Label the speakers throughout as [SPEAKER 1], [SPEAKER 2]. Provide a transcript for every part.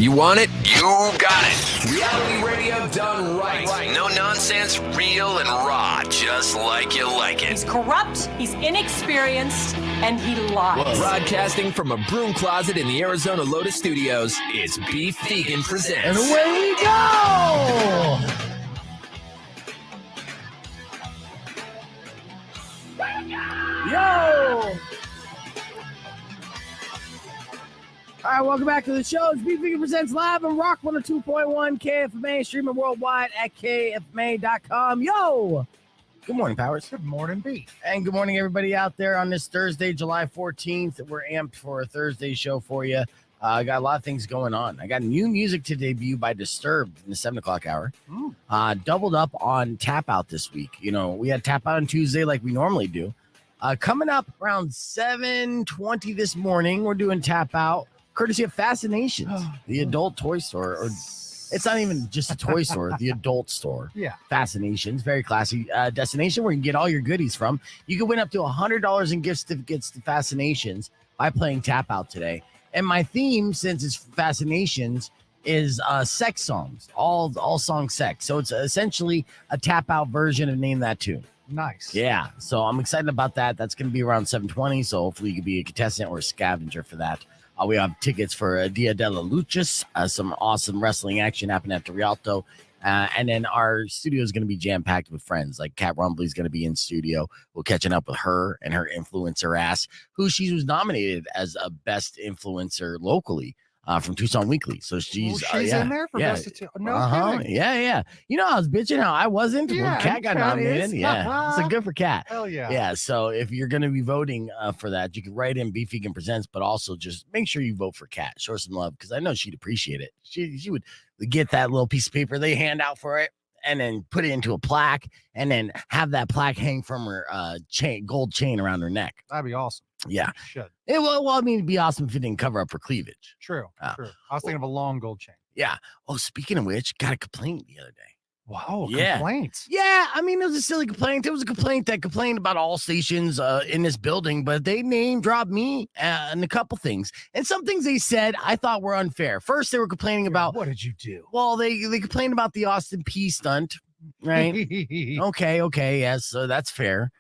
[SPEAKER 1] You want it? You got it. Reality radio done right. No nonsense, real and raw, just like you like it.
[SPEAKER 2] He's corrupt, he's inexperienced, and he lies.
[SPEAKER 1] Broadcasting from a broom closet in the Arizona Lotus Studios, it's Beef Vegan Presents.
[SPEAKER 3] And away we go! Yo! All right, welcome back to the show. It's Beef Vegan Presents live on Rock 102.1 KFMA, streaming worldwide at KFMA.com. Yo! Good morning, Powers.
[SPEAKER 4] Good morning, Beef.
[SPEAKER 3] And good morning, everybody out there on this Thursday, July 14th. We're amped for a Thursday show for you. I got a lot of things going on. I got new music to debut by Disturbed in the 7 o'clock hour. Doubled up on Tap Out this week. You know, we had Tap Out on Tuesday like we normally do. Coming up around 7:20 this morning, we're doing Tap Out, courtesy of Fascinations, the adult toy store. Or it's not even just a toy store, the adult store.
[SPEAKER 4] Yeah.
[SPEAKER 3] Fascinations, very classy destination where you can get all your goodies from. You can win up to $100 in gift certificates to Fascinations by playing Tap Out today. And my theme, since it's Fascinations, is sex songs, all song sex. So it's essentially a Tap Out version of Name That Tune.
[SPEAKER 4] Nice.
[SPEAKER 3] Yeah, so I'm excited about that. That's going to be around 7:20, so hopefully you can be a contestant or a scavenger for that. We have tickets for Dia de la Luchas, some awesome wrestling action happening at the Rialto. And then our studio is going to be jam-packed with friends. Like Kat Rumbley is going to be in studio. We're catching up with her and her influencer ass, who she was nominated as a best influencer locally from Tucson Weekly. So she's
[SPEAKER 4] in there for best. No kidding.
[SPEAKER 3] Yeah. You know, I was bitching how I wasn't when Kat got nominated.
[SPEAKER 4] Is.
[SPEAKER 3] Yeah, so good for Kat.
[SPEAKER 4] Hell yeah.
[SPEAKER 3] Yeah, so if you're going to be voting for that, you can write in Beef Vegan Presents, but also just make sure you vote for Kat. Show her some love because I know she'd appreciate it. She would get that little piece of paper they hand out for it and then put it into a plaque and then have that plaque hang from her gold chain around her neck.
[SPEAKER 4] That'd be awesome.
[SPEAKER 3] Yeah.
[SPEAKER 4] Should.
[SPEAKER 3] Well, I mean, it'd be awesome if it didn't cover up her cleavage.
[SPEAKER 4] True. I was thinking of a long gold chain.
[SPEAKER 3] Yeah. Oh, speaking of which, got a complaint the other day.
[SPEAKER 4] Wow.
[SPEAKER 3] Yeah.
[SPEAKER 4] Complaints.
[SPEAKER 3] Yeah. I mean, it was a silly complaint. It was a complaint that complained about all stations in this building, but they name dropped me and a couple things. And some things they said I thought were unfair. First, they were complaining about.
[SPEAKER 4] What did you do?
[SPEAKER 3] Well, they complained about the Austin P stunt, right? Okay. Yes. So that's fair.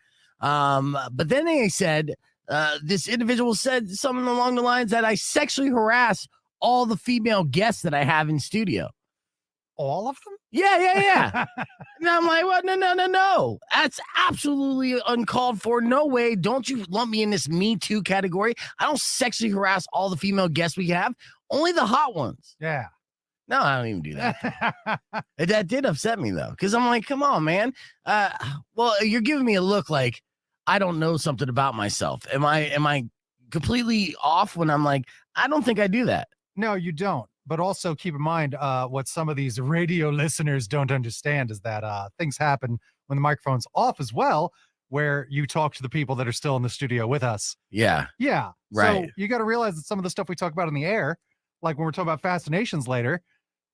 [SPEAKER 3] But then they said this individual said something along the lines that I sexually harass all the female guests that I have in studio.
[SPEAKER 4] All of them?
[SPEAKER 3] Yeah. And I'm like, well, no. That's absolutely uncalled for. No way. Don't you lump me in this Me Too category. I don't sexually harass all the female guests we have. Only the hot ones.
[SPEAKER 4] Yeah.
[SPEAKER 3] No, I don't even do that. That did upset me, though, because I'm like, come on, man. Well, you're giving me a look like I don't know something about myself. Am I completely off when I'm like, I don't think I do that?
[SPEAKER 4] No, you don't. But also keep in mind what some of these radio listeners don't understand is that things happen when the microphone's off as well, where you talk to the people that are still in the studio with us.
[SPEAKER 3] Yeah.
[SPEAKER 4] Yeah.
[SPEAKER 3] Right.
[SPEAKER 4] So you got to realize that some of the stuff we talk about in the air, like when we're talking about Fascinations later,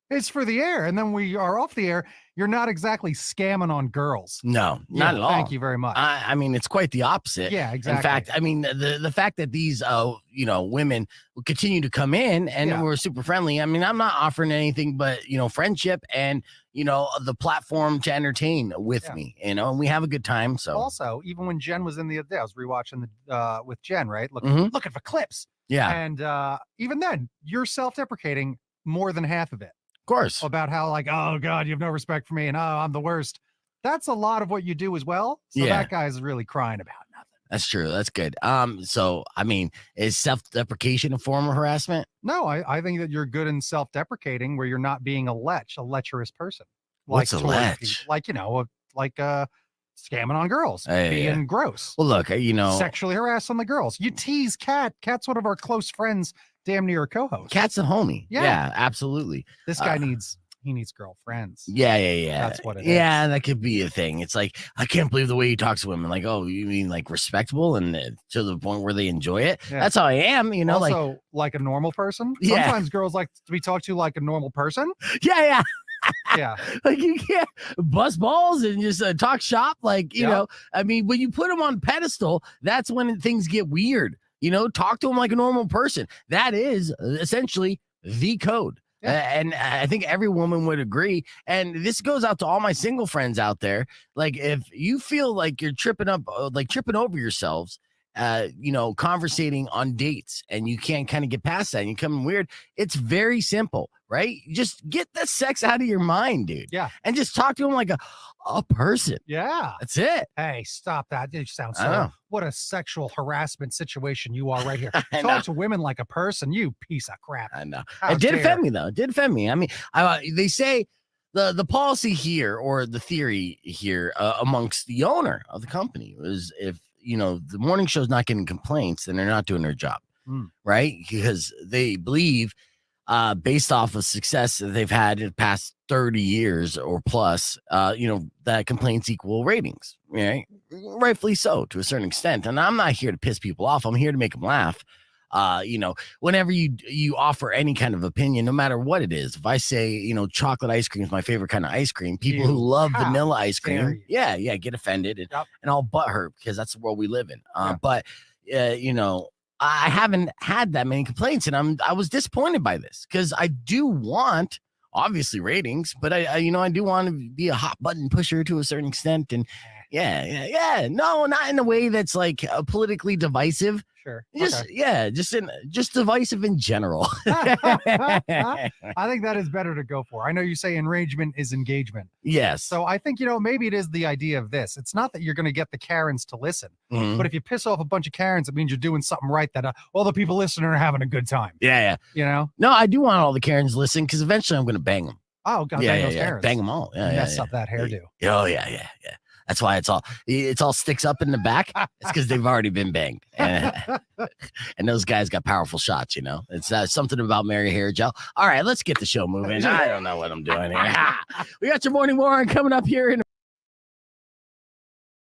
[SPEAKER 4] it's for the air. And then we are off the air. You're not exactly scamming on girls.
[SPEAKER 3] No, not at all.
[SPEAKER 4] Thank you very much.
[SPEAKER 3] I mean, it's quite the opposite.
[SPEAKER 4] Yeah, exactly.
[SPEAKER 3] In fact, I mean, the fact that these, women will continue to come in and we're super friendly. I mean, I'm not offering anything but, friendship and, the platform to entertain with me, and we have a good time. So
[SPEAKER 4] also, even when Jen was in the day, I was rewatching with Jen, right? Looking for clips.
[SPEAKER 3] Yeah.
[SPEAKER 4] And even then, you're self-deprecating more than half of it.
[SPEAKER 3] Of course.
[SPEAKER 4] About how like, oh God, you have no respect for me and oh, I'm the worst. That's a lot of what you do as well. So that guy's really crying about nothing.
[SPEAKER 3] That's true. That's good. So I mean, is self-deprecation a form of harassment?
[SPEAKER 4] No, I think that you're good in self-deprecating where you're not being a lecherous person.
[SPEAKER 3] What's a lech?
[SPEAKER 4] Scamming on girls, being gross.
[SPEAKER 3] Well, look,
[SPEAKER 4] sexually harassing the girls. You tease Kat. Kat's one of our close friends, damn near a co-host.
[SPEAKER 3] Kat's a homie. Yeah, absolutely.
[SPEAKER 4] This guy needs girlfriends.
[SPEAKER 3] Yeah.
[SPEAKER 4] That's what it is.
[SPEAKER 3] Yeah, that could be a thing. It's like, I can't believe the way you talk to women. Like, oh, you mean like respectable and to the point where they enjoy it? Yeah. That's how I am,
[SPEAKER 4] Also, like a normal person.
[SPEAKER 3] Yeah.
[SPEAKER 4] Sometimes girls like to be talked to like a normal person.
[SPEAKER 3] Yeah.
[SPEAKER 4] Yeah.
[SPEAKER 3] Like you can't bust balls and just talk shop. Like, I mean, when you put them on a pedestal, that's when things get weird. Talk to them like a normal person. That is essentially the code. And I think every woman would agree. And this goes out to all my single friends out there. Like, if you feel like you're tripping over yourselves, conversating on dates and you can't kind of get past that and you're coming weird, it's very simple, right? Just get the sex out of your mind, dude.
[SPEAKER 4] Yeah.
[SPEAKER 3] And just talk to them like a person.
[SPEAKER 4] Yeah.
[SPEAKER 3] That's it.
[SPEAKER 4] Hey, stop that. You sound
[SPEAKER 3] I know.
[SPEAKER 4] what a sexual harassment situation you are right here.
[SPEAKER 3] I know.
[SPEAKER 4] Talk to women like a person, you piece of crap.
[SPEAKER 3] I know.
[SPEAKER 4] How
[SPEAKER 3] It did
[SPEAKER 4] dare.
[SPEAKER 3] offend me, though. It did offend me. I mean, they say the policy here, or the theory here, amongst the owner of the company, was if the morning show's not getting complaints, then they're not doing their job, right? Because they believe, based off of success that they've had in the past 30 years or plus, that complaints equal ratings, right? Rightfully so, to a certain extent. And I'm not here to piss people off. I'm here to make them laugh. Whenever you offer any kind of opinion, no matter what it is, if I say, chocolate ice cream is my favorite kind of ice cream, people who love vanilla ice cream, get offended and all butthurt, because that's the world we live in. But I haven't had that many complaints, and I was disappointed by this, because I do want, obviously, ratings, but I do want to be a hot button pusher to a certain extent. And no, not in a way that's like politically divisive.
[SPEAKER 4] Sure.
[SPEAKER 3] Just divisive in general.
[SPEAKER 4] I think that is better to go for. I know you say enragement is engagement.
[SPEAKER 3] Yes.
[SPEAKER 4] So I think, maybe it is the idea of this. It's not that you're going to get the Karens to listen, but if you piss off a bunch of Karens, it means you're doing something right, that all the people listening are having a good time.
[SPEAKER 3] Yeah.
[SPEAKER 4] No,
[SPEAKER 3] I do want all the Karens to listen, because eventually I'm going to bang them.
[SPEAKER 4] Oh, God, bang those Karens.
[SPEAKER 3] Bang them all.
[SPEAKER 4] Mess up that hairdo.
[SPEAKER 3] Oh, yeah. That's why it's all sticks up in the back. It's because they've already been banged. And those guys got powerful shots, It's something about Mary hair gel. All right, let's get the show moving. I don't know what I'm doing here. We got your morning warrant coming up here in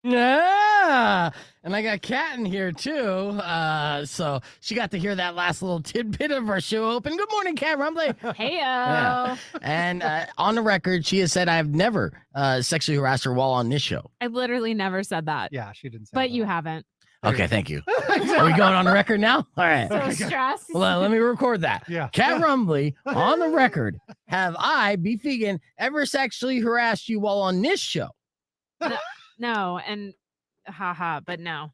[SPEAKER 3] and I got Kat in here too. So she got to hear that last little tidbit of our show open. Good morning, Kat Rumbley.
[SPEAKER 2] Heyo.
[SPEAKER 3] Yeah. And on the record, she has said, I've never sexually harassed her while on this show.
[SPEAKER 5] I literally never said that.
[SPEAKER 4] Yeah, she didn't say
[SPEAKER 5] But
[SPEAKER 4] that.
[SPEAKER 5] you haven't.
[SPEAKER 3] Okay, thank you. Are we going on the record now? All right.
[SPEAKER 5] So stressed.
[SPEAKER 3] Well, let me record that.
[SPEAKER 4] Yeah.
[SPEAKER 3] Kat Rumbley, on the record, have I, Beef Vegan, ever sexually harassed you while on this show?
[SPEAKER 5] No, and but no.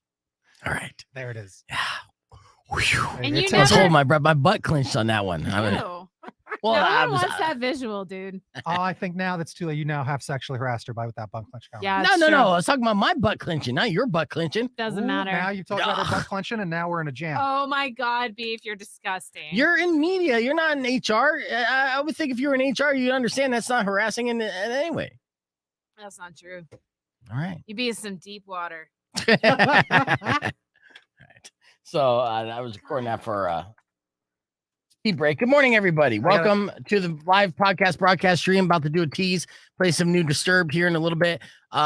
[SPEAKER 3] All right.
[SPEAKER 4] There it is.
[SPEAKER 3] Yeah.
[SPEAKER 5] And you
[SPEAKER 3] I was
[SPEAKER 5] never-
[SPEAKER 3] holding my breath. My butt clenched on that one.
[SPEAKER 5] Ew.
[SPEAKER 3] Well,
[SPEAKER 5] No
[SPEAKER 3] I
[SPEAKER 5] one
[SPEAKER 3] was.
[SPEAKER 5] wants that visual, dude.
[SPEAKER 4] Oh, I think now that's too late. You now have sexually harassed her with that bunk clench comment.
[SPEAKER 5] Yeah.
[SPEAKER 3] No.
[SPEAKER 5] it's true.
[SPEAKER 3] I was talking about my butt clenching, not your butt clenching.
[SPEAKER 5] Doesn't
[SPEAKER 4] Ooh,
[SPEAKER 5] matter.
[SPEAKER 4] Now you've talked about her butt clenching, and now we're in a jam.
[SPEAKER 5] Oh my God, Beef, you're disgusting.
[SPEAKER 3] You're in media. You're not in HR. I would think if you were in HR, you'd understand that's not harassing in any way.
[SPEAKER 5] That's not true.
[SPEAKER 3] All right.
[SPEAKER 5] You be in some deep water.
[SPEAKER 3] All right. So I was recording that for speed break. Good morning, everybody. Welcome to the live podcast broadcast stream. About to do a tease, play some new Disturbed here in a little bit.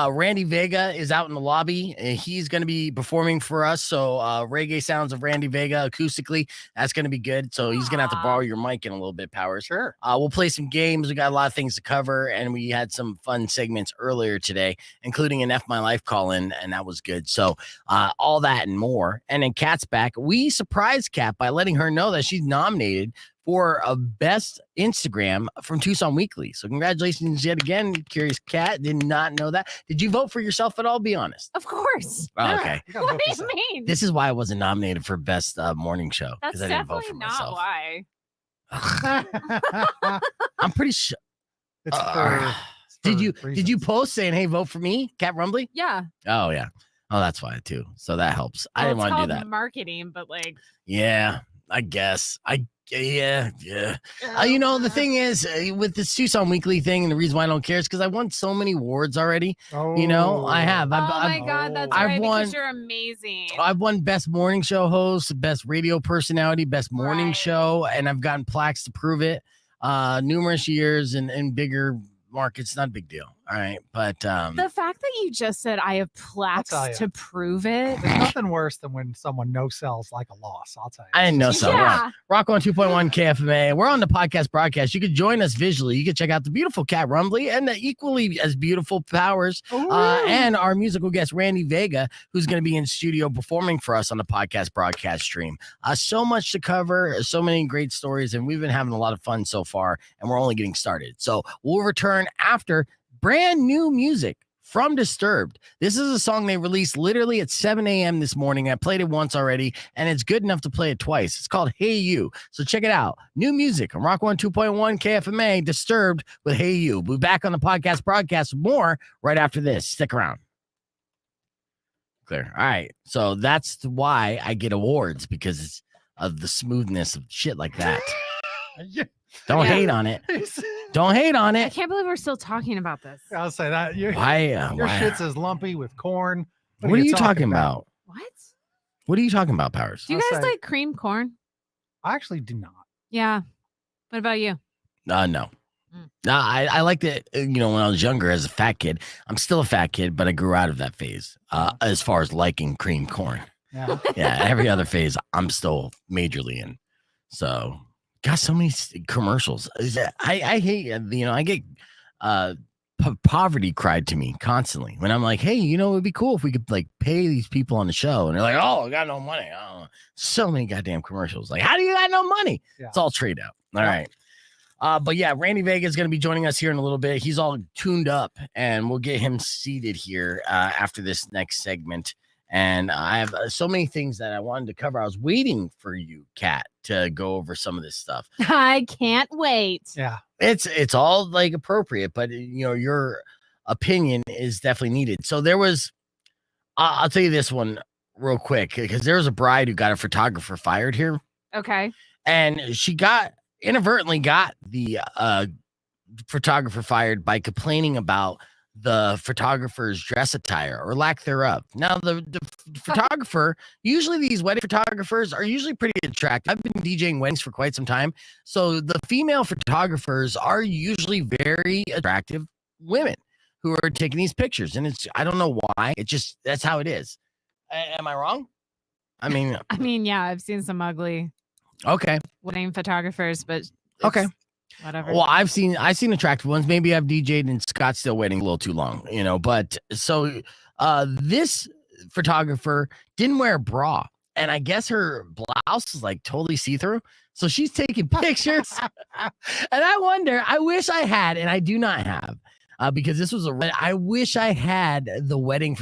[SPEAKER 3] Randy Vega is out in the lobby, and he's going to be performing for us. So reggae sounds of Randy Vega acoustically. That's going to be good. So he's going to have to borrow your mic in a little bit, Powers.
[SPEAKER 4] Sure.
[SPEAKER 3] We'll play some games. We got a lot of things to cover, and we had some fun segments earlier today, including an F My Life call in, and that was good. So all that and more. And then Kat's back. We surprised Kat by letting her know that she's nominated for a best Instagram from Tucson Weekly. So congratulations yet again. Curious Kat, did not know that. Did you vote for yourself at all? Be honest.
[SPEAKER 5] Of course.
[SPEAKER 3] Oh, okay.
[SPEAKER 4] You gotta
[SPEAKER 5] What
[SPEAKER 4] vote
[SPEAKER 5] do
[SPEAKER 4] for
[SPEAKER 5] you
[SPEAKER 4] yourself.
[SPEAKER 5] mean?
[SPEAKER 3] This is why I wasn't nominated for best morning show.
[SPEAKER 5] That's
[SPEAKER 3] I didn't vote for
[SPEAKER 5] definitely not
[SPEAKER 3] myself.
[SPEAKER 5] why.
[SPEAKER 3] I'm pretty sure.
[SPEAKER 4] It's for
[SPEAKER 3] Did you
[SPEAKER 4] reasons.
[SPEAKER 3] post saying, hey, vote for me, Kat Rumbley?
[SPEAKER 5] Yeah.
[SPEAKER 3] Oh, yeah. Oh, that's why too. So that helps. I didn't
[SPEAKER 5] Well,
[SPEAKER 3] want to do
[SPEAKER 5] it's
[SPEAKER 3] that.
[SPEAKER 5] called marketing, but like,
[SPEAKER 3] Yeah, I guess. Yeah.
[SPEAKER 5] oh,
[SPEAKER 3] The thing is, with this Tucson Weekly thing, and the reason why I don't care is because I won so many awards already. I have.
[SPEAKER 5] Oh my God, that's
[SPEAKER 3] I've
[SPEAKER 5] right.
[SPEAKER 3] won-
[SPEAKER 5] Because you're amazing.
[SPEAKER 3] I've won best morning show host, best radio personality, best morning
[SPEAKER 5] Right.
[SPEAKER 3] show, and I've gotten plaques to prove it. Numerous years and bigger markets, not a big deal. All right, but
[SPEAKER 5] The fact that you just said I have plaques
[SPEAKER 4] tell ya.
[SPEAKER 5] to prove it.
[SPEAKER 4] There's nothing worse than when someone no sells like a loss. I'll tell you.
[SPEAKER 3] I didn't know
[SPEAKER 4] It's
[SPEAKER 3] so.
[SPEAKER 4] just-
[SPEAKER 5] Yeah.
[SPEAKER 3] Rock on 2.1 KFMA. We're on the podcast broadcast. You can join us visually. You can check out the beautiful Kat Rumbley and the equally as beautiful Powers and our musical guest, Randy Vega, who's going to be in studio performing for us on the podcast broadcast stream. So much to cover, so many great stories, and we've been having a lot of fun so far, and we're only getting started. So we'll return after brand new music from Disturbed. This is a song they released literally at 7 a.m. this morning. I played it once already, and it's good enough to play it twice. It's called Hey You. So check it out. New music on Rock 102.1 KFMA, Disturbed with Hey You. We'll be back on the podcast broadcast with more right after this. Stick around. Clear. All right. So that's why I get awards, because it's of the smoothness of shit like that. Don't
[SPEAKER 5] Yeah.
[SPEAKER 3] hate on it. Don't hate on
[SPEAKER 5] I
[SPEAKER 3] it.
[SPEAKER 5] can't believe we're still talking about this.
[SPEAKER 4] I'll say that. Your
[SPEAKER 3] Why?
[SPEAKER 4] shit's as lumpy with corn.
[SPEAKER 3] What are you talking about?
[SPEAKER 5] What?
[SPEAKER 3] What are you talking about, Powers?
[SPEAKER 5] Do you
[SPEAKER 4] I'll
[SPEAKER 5] guys
[SPEAKER 4] say-
[SPEAKER 5] like cream corn?
[SPEAKER 4] I actually do not.
[SPEAKER 5] Yeah. What about you?
[SPEAKER 3] No.
[SPEAKER 5] Mm.
[SPEAKER 3] No, I liked it, when I was younger as a fat kid. I'm still a fat kid, but I grew out of that phase as far as liking cream corn.
[SPEAKER 4] Yeah.
[SPEAKER 3] Yeah, every other phase, I'm still majorly in. So, got so many commercials. I hate, I get poverty cried to me constantly when I'm like, hey, it would be cool if we could like pay these people on the show. And they're like, oh, I got no money. I don't know. So many goddamn commercials. Like, how do you got no money?
[SPEAKER 4] Yeah.
[SPEAKER 3] It's all trade out. All right. But yeah, Randy Vega is going to be joining us here in a little bit. He's all tuned up, and we'll get him seated here after this next segment. And I have so many things that I wanted to cover. I was waiting for you, Kat, to go over some of this stuff.
[SPEAKER 5] I can't wait.
[SPEAKER 4] Yeah.
[SPEAKER 3] It's all like appropriate, but your opinion is definitely needed. So there was, I'll tell you this one real quick, because there was a bride who got a photographer fired here,
[SPEAKER 5] Okay.
[SPEAKER 3] and she inadvertently got the photographer fired by complaining about the photographer's dress attire or lack thereof. Now, the photographer, usually these wedding photographers are usually pretty attractive. I've been DJing weddings for quite some time. So the female photographers are usually very attractive women who are taking these pictures. And I don't know why. That's how it is. Am I wrong? I mean,
[SPEAKER 5] yeah, I've seen some ugly
[SPEAKER 3] okay.
[SPEAKER 5] wedding photographers, but
[SPEAKER 3] Okay.
[SPEAKER 5] whatever.
[SPEAKER 3] Well, I've seen attractive ones. Maybe I've DJ'd in Scottsdale wedding a little too long, but so this photographer didn't wear a bra, and I guess her blouse is like totally see-through. So she's taking pictures. And I wish I had, and I do not have. Because this was I wish I had the wedding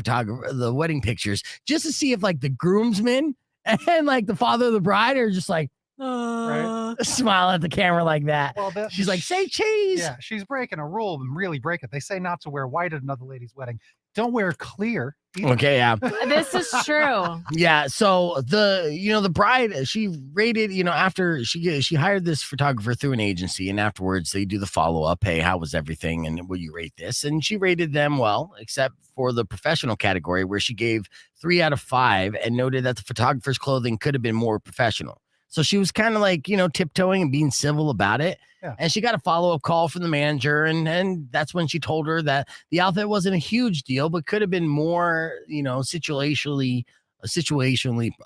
[SPEAKER 3] pictures just to see if like the groomsmen and like the father of the bride are just like, smile at the camera like that.
[SPEAKER 4] Well,
[SPEAKER 3] She's like, say cheese.
[SPEAKER 4] Yeah, she's breaking a rule and really break it. They say not to wear white at another lady's wedding. Don't wear clear. either.
[SPEAKER 3] Okay, yeah.
[SPEAKER 5] This is true.
[SPEAKER 3] Yeah. So the bride, she rated, after she hired this photographer through an agency, and afterwards they do the follow-up. Hey, how was everything? And will you rate this? And she rated them well, except for the professional category, where she gave 3 out of 5 and noted that the photographer's clothing could have been more professional. So she was kind of like, tiptoeing and being civil about it.
[SPEAKER 4] Yeah.
[SPEAKER 3] And she got a follow-up call from the manager. And that's when she told her that the outfit wasn't a huge deal, but could have been more, situationally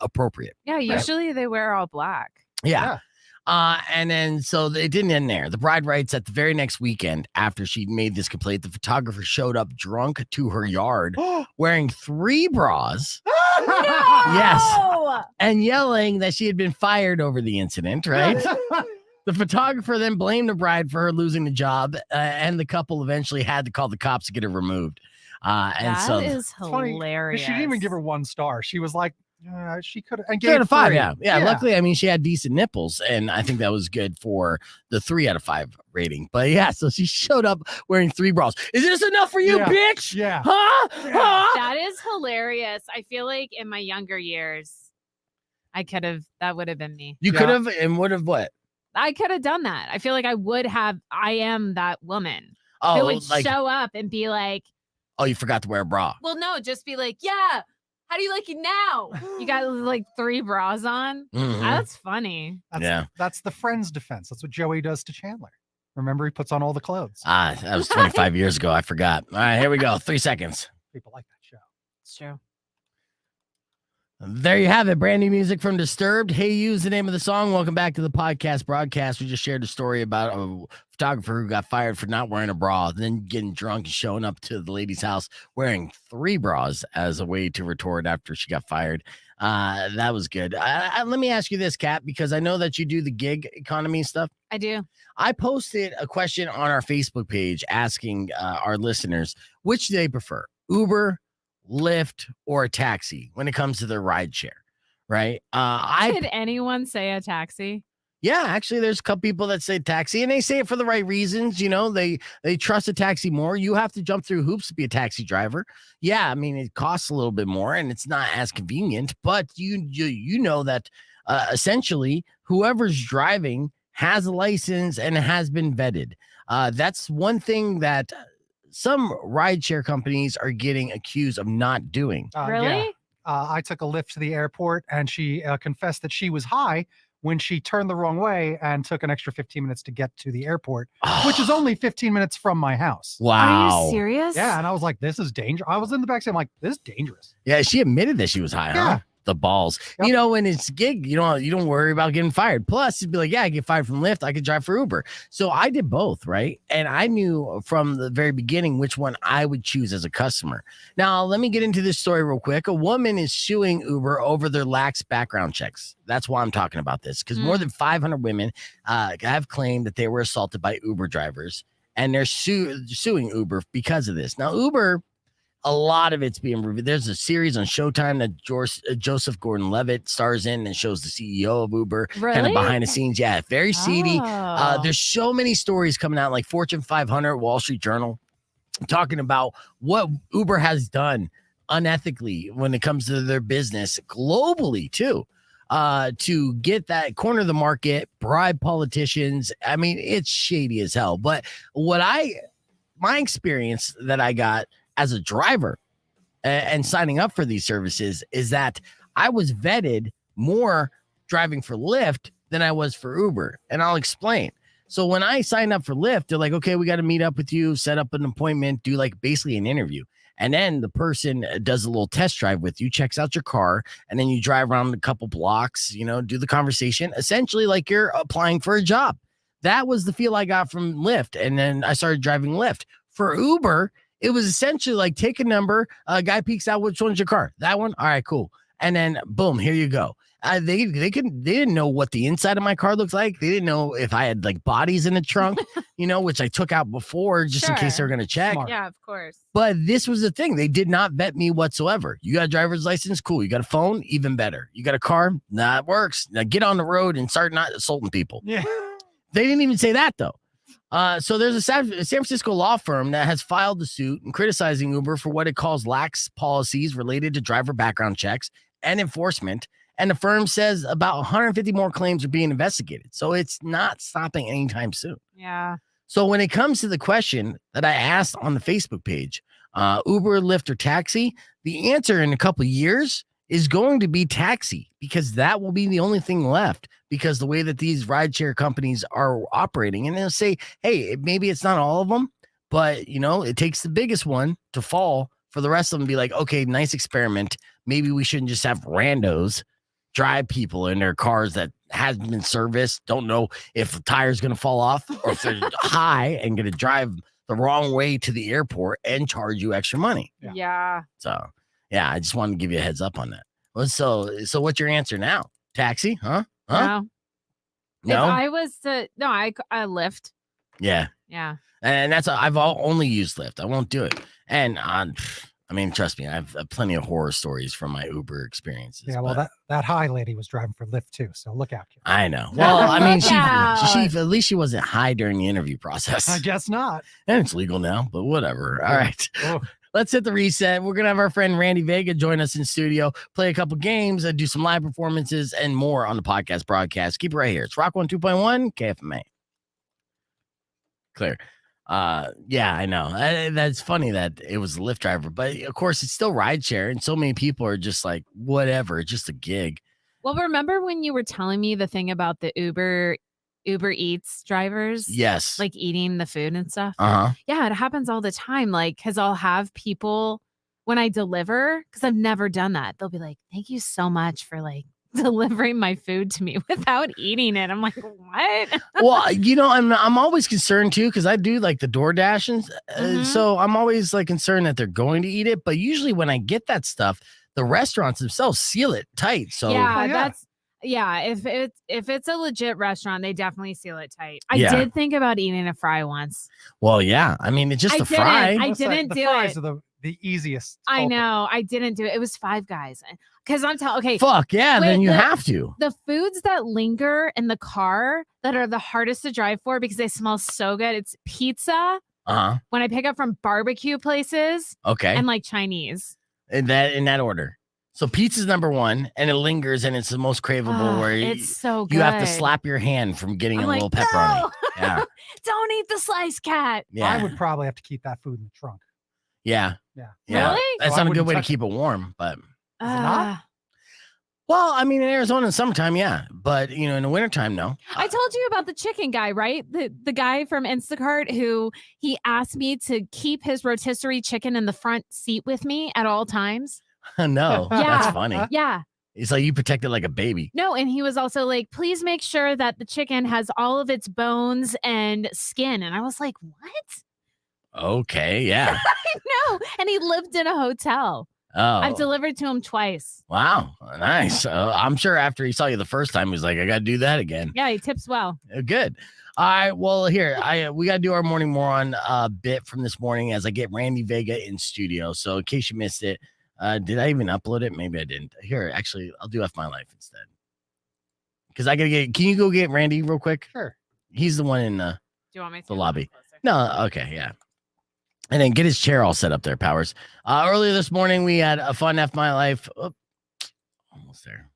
[SPEAKER 3] appropriate.
[SPEAKER 5] Yeah, usually they wear all black.
[SPEAKER 3] Yeah. And then so it didn't end there. The bride writes that the very next weekend after she made this complaint, the photographer showed up drunk to her yard wearing 3 bras. Yes. And yelling that she had been fired over the incident, right? The photographer then blamed the bride for her losing the job, and the couple eventually had to call the cops to get her removed.
[SPEAKER 5] That is
[SPEAKER 4] funny,
[SPEAKER 5] hilarious.
[SPEAKER 4] She didn't even give her 1 star. She was like, she could have.
[SPEAKER 3] 3 out of 5, yeah. Luckily, she had decent nipples, and I think that was good for the 3 out of 5 rating. But yeah, so she showed up wearing 3 bras. Is this enough for you, bitch?
[SPEAKER 4] Yeah.
[SPEAKER 3] Huh?
[SPEAKER 5] That is hilarious. I feel like in my younger years, that would have been me.
[SPEAKER 3] You could have and would have what?
[SPEAKER 5] I could have done that. I feel like I am that woman who
[SPEAKER 3] Oh,
[SPEAKER 5] would show up and be like,
[SPEAKER 3] oh, you forgot to wear a bra.
[SPEAKER 5] well, no, just be like, yeah, how do you like it now? You got like 3 bras on?
[SPEAKER 3] Mhm.
[SPEAKER 5] That's funny.
[SPEAKER 4] That's the friend's defense. That's what Joey does to Chandler. Remember, he puts on all the clothes.
[SPEAKER 3] That was 25 years ago. I forgot. All right, here we go. 3 seconds.
[SPEAKER 4] People like that show.
[SPEAKER 5] It's true.
[SPEAKER 3] There you have it. Brand new music from Disturbed. Hey You is the name of the song. Welcome back to the podcast broadcast. We just shared a story about a photographer who got fired for not wearing a bra, then getting drunk and showing up to the lady's house wearing 3 bras as a way to retort after she got fired. That was good. Let me ask you this, Kat, because I know that you do the gig economy stuff.
[SPEAKER 5] I do.
[SPEAKER 3] I posted a question on our Facebook page asking our listeners, which do they prefer, Uber, Lyft, or a taxi when it comes to their ride share, right?
[SPEAKER 5] Did anyone say a taxi?
[SPEAKER 3] Yeah, actually, there's a couple people that say taxi, and they say it for the right reasons. You know, they trust a taxi more. You have to jump through hoops to be a taxi driver. Yeah, I mean, it costs a little bit more, and it's not as convenient. But you know that essentially, whoever's driving has a license and has been vetted. That's one thing that some rideshare companies are getting accused of not doing.
[SPEAKER 5] Really?
[SPEAKER 4] Yeah. I took a Lyft to the airport, and she confessed that she was high when she turned the wrong way and took an extra 15 minutes to get to the airport, which is only 15 minutes from my house.
[SPEAKER 3] Wow.
[SPEAKER 5] Are you serious?
[SPEAKER 4] Yeah, and I was like, this is dangerous. I was in the backseat. I'm like, this is dangerous.
[SPEAKER 3] Yeah, she admitted that she was high, huh?
[SPEAKER 4] Yeah.
[SPEAKER 3] The balls.
[SPEAKER 4] Yep.
[SPEAKER 3] You know, when it's gig, you don't worry about getting fired. Plus, it'd be like, yeah, I get fired from Lyft, I could drive for Uber. So I did both, right? And I knew from the very beginning which one I would choose as a customer. Now, let me get into this story real quick. A woman is suing Uber over their lax background checks. That's why I'm talking about this, because more than 500 women have claimed that they were assaulted by Uber drivers, and they're suing Uber because of this. Now, Uber, a lot of it's being reviewed. There's a series on Showtime that Joseph Gordon-Levitt stars in and shows the CEO of Uber kind of behind the scenes. Yeah, very seedy. There's so many stories coming out, like Fortune 500, Wall Street Journal, talking about what Uber has done unethically when it comes to their business globally too, to get that corner of the market, bribe politicians. I mean, it's shady as hell. But my experience that I got as a driver and signing up for these services is that I was vetted more driving for Lyft than I was for Uber. And I'll explain. So when I signed up for Lyft, they're like, okay, we got to meet up with you, set up an appointment, do like basically an interview. And then the person does a little test drive with you, checks out your car, and then you drive around a couple blocks, do the conversation, essentially like you're applying for a job. That was the feel I got from Lyft. And then I started driving Lyft. For Uber, it was essentially like take a number, a guy peeks out, which one's your car? That one? All right, cool. And then boom, here you go. They didn't know what the inside of my car looked like. They didn't know if I had like bodies in the trunk, which I took out before just in case they were going to check.
[SPEAKER 4] Smart.
[SPEAKER 5] Yeah, of course.
[SPEAKER 3] But this was the thing. They did not vet me whatsoever. You got a driver's license? Cool. You got a phone? Even better. You got a car? Nah, it works. Now get on the road and start not assaulting people.
[SPEAKER 4] Yeah.
[SPEAKER 3] They didn't even say that though. So there's a San Francisco law firm that has filed a suit and criticizing Uber for what it calls lax policies related to driver background checks and enforcement. And the firm says about 150 more claims are being investigated. So it's not stopping anytime soon.
[SPEAKER 5] Yeah.
[SPEAKER 3] So when it comes to the question that I asked on the Facebook page, Uber, Lyft, or taxi, the answer in a couple of years is going to be taxi, because that will be the only thing left, because the way that these rideshare companies are operating. And they'll say, hey, maybe it's not all of them, but it takes the biggest one to fall for the rest of them to be like, okay, nice experiment. Maybe we shouldn't just have randos drive people in their cars that hasn't been serviced, don't know if the tire's going to fall off or if they're high and going to drive the wrong way to the airport and charge you extra money.
[SPEAKER 5] Yeah.
[SPEAKER 3] So, yeah, I just wanted to give you a heads up on that. Well, so what's your answer now? Taxi? Huh?
[SPEAKER 5] No.
[SPEAKER 3] No?
[SPEAKER 5] If I was to, I Lyft.
[SPEAKER 3] Yeah.
[SPEAKER 5] Yeah.
[SPEAKER 3] And I've only used Lyft. I won't do it. And trust me, I have plenty of horror stories from my Uber experiences.
[SPEAKER 4] Yeah, well, that high lady was driving for Lyft too, so look out, kid.
[SPEAKER 3] I know. Well, she
[SPEAKER 5] out.
[SPEAKER 3] at least she wasn't high during the interview process.
[SPEAKER 4] I guess not.
[SPEAKER 3] And it's legal now, but whatever. All right.
[SPEAKER 4] Oh.
[SPEAKER 3] Let's hit the reset. We're going to have our friend Randy Vega join us in studio, play a couple games, do some live performances, and more on the podcast broadcast. Keep it right here. It's Rock 102.1 KFMA. Clear. Yeah, I know. That's funny that it was a Lyft driver, but of course it's still rideshare, and so many people are just like, whatever, it's just a gig.
[SPEAKER 5] Well, remember when you were telling me the thing about the Uber Uber Eats drivers.
[SPEAKER 3] Yes.
[SPEAKER 5] Like eating the food and stuff.
[SPEAKER 3] Uh-huh.
[SPEAKER 5] Yeah, it happens all the time. Like, because I'll have people when I deliver, because I've never done that. They'll be like, thank you so much for like delivering my food to me without eating it. I'm like, what?
[SPEAKER 3] Well, I'm always concerned too, because I do like the DoorDash, and so I'm always like concerned that they're going to eat it. But usually when I get that stuff, the restaurants themselves seal it tight. So
[SPEAKER 5] Yeah, if it's a legit restaurant, they definitely seal it tight. I
[SPEAKER 3] Yeah.
[SPEAKER 5] did think about eating a fry once.
[SPEAKER 3] well, yeah. I mean, it's just
[SPEAKER 5] I
[SPEAKER 3] a fry.
[SPEAKER 5] didn't. I
[SPEAKER 4] Let's say
[SPEAKER 5] didn't
[SPEAKER 4] the
[SPEAKER 5] do
[SPEAKER 4] fries
[SPEAKER 5] it.
[SPEAKER 4] are the easiest.
[SPEAKER 5] I
[SPEAKER 4] culprit.
[SPEAKER 5] know. I didn't do it. It was Five Guys. Because I'm telling. Okay,
[SPEAKER 3] Fuck yeah,
[SPEAKER 5] Wait,
[SPEAKER 3] then you
[SPEAKER 5] the-
[SPEAKER 3] have to.
[SPEAKER 5] the foods that linger in the car that are the hardest to drive for because they smell so good. It's pizza
[SPEAKER 3] Uh-huh.
[SPEAKER 5] when I pick up from barbecue places
[SPEAKER 3] Okay.
[SPEAKER 5] and like Chinese.
[SPEAKER 3] in that order. So pizza's number one, and it lingers, and it's the most craveable.
[SPEAKER 5] Oh,
[SPEAKER 3] where
[SPEAKER 5] it's so good.
[SPEAKER 3] you have to slap your hand from getting
[SPEAKER 5] I'm
[SPEAKER 3] a
[SPEAKER 5] like,
[SPEAKER 3] little pepperoni.
[SPEAKER 5] no,
[SPEAKER 3] Yeah,
[SPEAKER 5] don't eat the sliced cat.
[SPEAKER 3] yeah,
[SPEAKER 4] I would probably have to keep that food in the trunk.
[SPEAKER 3] yeah,
[SPEAKER 4] Yeah.
[SPEAKER 3] yeah.
[SPEAKER 5] Really?
[SPEAKER 3] That's
[SPEAKER 4] So I
[SPEAKER 3] not a good
[SPEAKER 4] wouldn't
[SPEAKER 3] way to
[SPEAKER 4] touch
[SPEAKER 3] keep it warm, but
[SPEAKER 4] it not?
[SPEAKER 3] well, I mean, in Arizona in summertime, yeah, but in the wintertime, no.
[SPEAKER 5] I told you about the chicken guy, right? The guy from Instacart who he asked me to keep his rotisserie chicken in the front seat with me at all times.
[SPEAKER 3] No,
[SPEAKER 5] Yeah.
[SPEAKER 3] that's funny.
[SPEAKER 5] Yeah.
[SPEAKER 3] It's like you protect it like a baby.
[SPEAKER 5] No, and he was also like, please make sure that the chicken has all of its bones and skin. And I was like, what?
[SPEAKER 3] Okay, yeah.
[SPEAKER 5] I know. And he lived in a hotel.
[SPEAKER 3] Oh,
[SPEAKER 5] I've delivered to him twice.
[SPEAKER 3] wow, nice. I'm sure after he saw you the first time, he was like, I got to do that again.
[SPEAKER 5] Yeah, he tips well.
[SPEAKER 3] Good. All right. Well, here we got to do our morning moron bit from this morning as I get Randy Vega in studio. So in case you missed it, did I even upload it? Maybe I didn't. Here, actually, I'll do F My Life instead. Because I gotta get. Can you go get Randy real quick?
[SPEAKER 4] Sure.
[SPEAKER 3] He's the one in
[SPEAKER 5] Do you want me to
[SPEAKER 3] the
[SPEAKER 5] move
[SPEAKER 3] lobby.
[SPEAKER 5] closer?
[SPEAKER 3] No. Okay. Yeah. And then get his chair all set up there, Powers. Earlier this morning, we had a fun F My Life. Oh, almost there.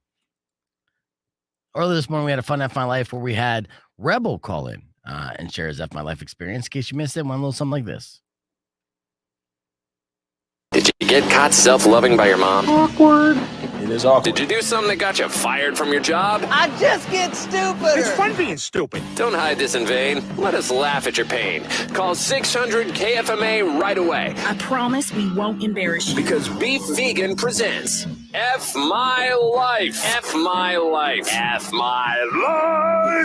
[SPEAKER 3] Earlier this morning, we had a fun F My Life where we had Rebel call in and share his F My Life experience. In case you missed it, one little something like this.
[SPEAKER 1] Did you get caught self-loving by your mom?
[SPEAKER 6] Awkward. It is awkward.
[SPEAKER 1] Did you do something that got you fired from your job?
[SPEAKER 6] I just get stupid. It's fun being stupid.
[SPEAKER 1] Don't hide this in vain. Let us laugh at your pain. Call 600 KFMA right away.
[SPEAKER 7] I promise we won't embarrass you.
[SPEAKER 1] Because Beef Vegan presents F My Life. F My Life. F My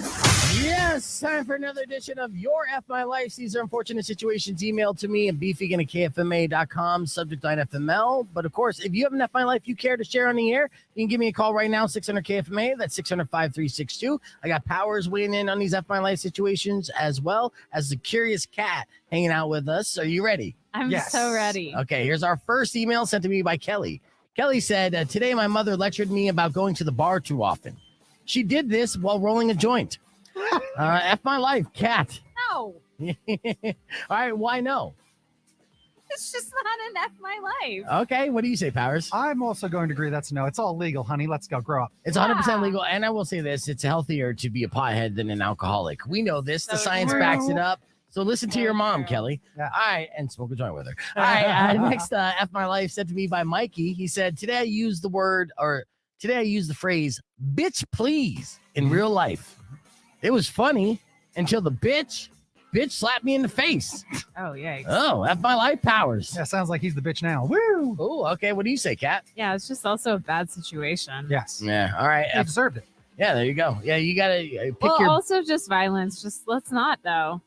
[SPEAKER 1] Life.
[SPEAKER 3] Yes, time for another edition of Your F My Life. These are unfortunate situations emailed to me at beefvegan@kfma.com, subject line FML. But of course, if you have an F My Life you care to share on the air, you can give me a call right now, 600 KFMA. That's 600-5362. I got Powers weighing in on these F My Life situations, as well as the Curious Cat hanging out with us. Are you ready?
[SPEAKER 5] I'm
[SPEAKER 4] Yes.
[SPEAKER 5] so ready.
[SPEAKER 3] Okay, here's our first email sent to me by Kelly. Kelly said, today my mother lectured me about going to the bar too often. She did this while rolling a joint. F My Life, Cat.
[SPEAKER 5] No,
[SPEAKER 3] All right, why no?
[SPEAKER 5] it's just not an F my life.
[SPEAKER 3] Okay, what do you say, Powers?
[SPEAKER 4] I'm also going to agree that's no. It's all legal, honey. Let's go. Grow up.
[SPEAKER 3] It's 100% legal, and I will say this: it's healthier to be a pothead than an alcoholic. We know this. The
[SPEAKER 5] So
[SPEAKER 3] science
[SPEAKER 5] true.
[SPEAKER 3] backs it up. So listen to
[SPEAKER 5] So
[SPEAKER 3] your mom,
[SPEAKER 5] true.
[SPEAKER 3] Kelly.
[SPEAKER 4] Yeah.
[SPEAKER 3] All right, and smoke a joint with her. All right, next F My Life sent to me by Mikey. He said, today I used the phrase "bitch please" in real life. It was funny until the bitch slapped me in the face.
[SPEAKER 5] Oh, yikes.
[SPEAKER 3] Oh, F My Life, Powers.
[SPEAKER 4] Yeah, sounds like he's the bitch now. Woo!
[SPEAKER 3] Oh, okay. What do you say, Kat?
[SPEAKER 5] Yeah, it's just also a bad situation.
[SPEAKER 4] Yes.
[SPEAKER 3] Yeah. All right.
[SPEAKER 4] He deserved it.
[SPEAKER 3] Yeah, there you go. Yeah, you gotta pick
[SPEAKER 5] Well,
[SPEAKER 3] your.
[SPEAKER 5] also just violence. Just let's not, though.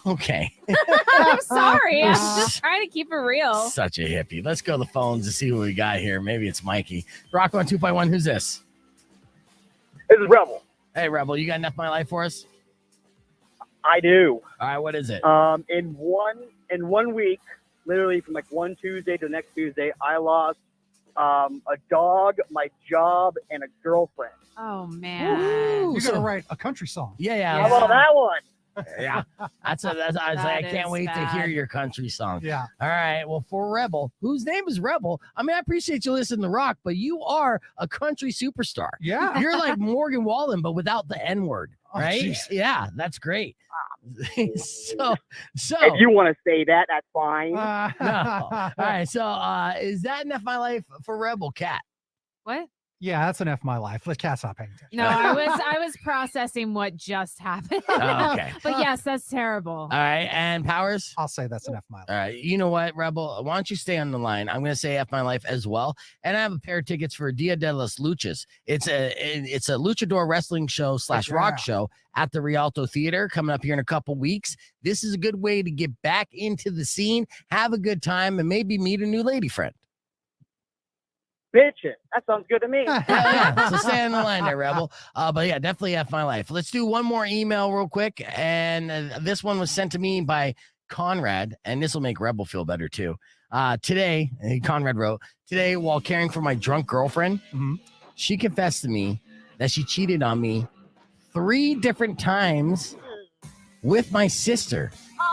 [SPEAKER 3] Okay.
[SPEAKER 5] I'm sorry. I'm just trying to keep it real.
[SPEAKER 3] Such a hippie. Let's go to the phones to see what we got here. Maybe it's Mikey. Rock on 2.1. Who's this?
[SPEAKER 6] This is Rebel.
[SPEAKER 3] Hey, Rebel. You got enough My Life for us?
[SPEAKER 6] I do.
[SPEAKER 3] All right. What is it?
[SPEAKER 6] In one week, literally from like one Tuesday to the next Tuesday, I lost a dog, my job, and a girlfriend.
[SPEAKER 5] Oh, man.
[SPEAKER 3] Ooh,
[SPEAKER 4] You
[SPEAKER 3] so-
[SPEAKER 4] gotta write a country song.
[SPEAKER 3] Yeah.
[SPEAKER 6] How about that one?
[SPEAKER 3] Yeah. I was like, I
[SPEAKER 5] That
[SPEAKER 3] can't
[SPEAKER 5] is
[SPEAKER 3] wait to hear
[SPEAKER 5] bad.
[SPEAKER 3] your country song.
[SPEAKER 4] Yeah.
[SPEAKER 3] All right. Well, for Rebel, whose name is Rebel, I mean, I appreciate you listening to rock, but you are a country superstar.
[SPEAKER 4] Yeah.
[SPEAKER 3] You're like Morgan Wallen, but without the N word,
[SPEAKER 4] Oh,
[SPEAKER 3] right?
[SPEAKER 4] jeez.
[SPEAKER 3] Yeah, that's great. so
[SPEAKER 6] If you want to say that, that's fine.
[SPEAKER 3] no. All right. So is that enough My Life for Rebel Cat?
[SPEAKER 5] What?
[SPEAKER 4] Yeah, that's an F my life. Let Kat stop paying attention.
[SPEAKER 5] No, I was processing what just happened.
[SPEAKER 3] Oh, okay.
[SPEAKER 5] But yes, that's terrible.
[SPEAKER 3] All right, and Powers.
[SPEAKER 4] I'll say that's an F my life.
[SPEAKER 3] All right, you know what, Rebel? Why don't you stay on the line? I'm going to say F my life as well, and I have a pair of tickets for Dia de las Luchas. It's a luchador wrestling show / rock show at the Rialto Theater coming up here in a couple weeks. This is a good way to get back into the scene, have a good time, and maybe meet a new lady friend.
[SPEAKER 6] Bitchin'. That sounds good to me.
[SPEAKER 3] Yeah. So stay on the line there, Rebel. But yeah, definitely F my life. Let's do one more email real quick. And this one was sent to me by Conrad, and this will make Rebel feel better too. Today, Conrad wrote, today while caring for my drunk girlfriend, she confessed to me that she cheated on me 3 different times with my sister.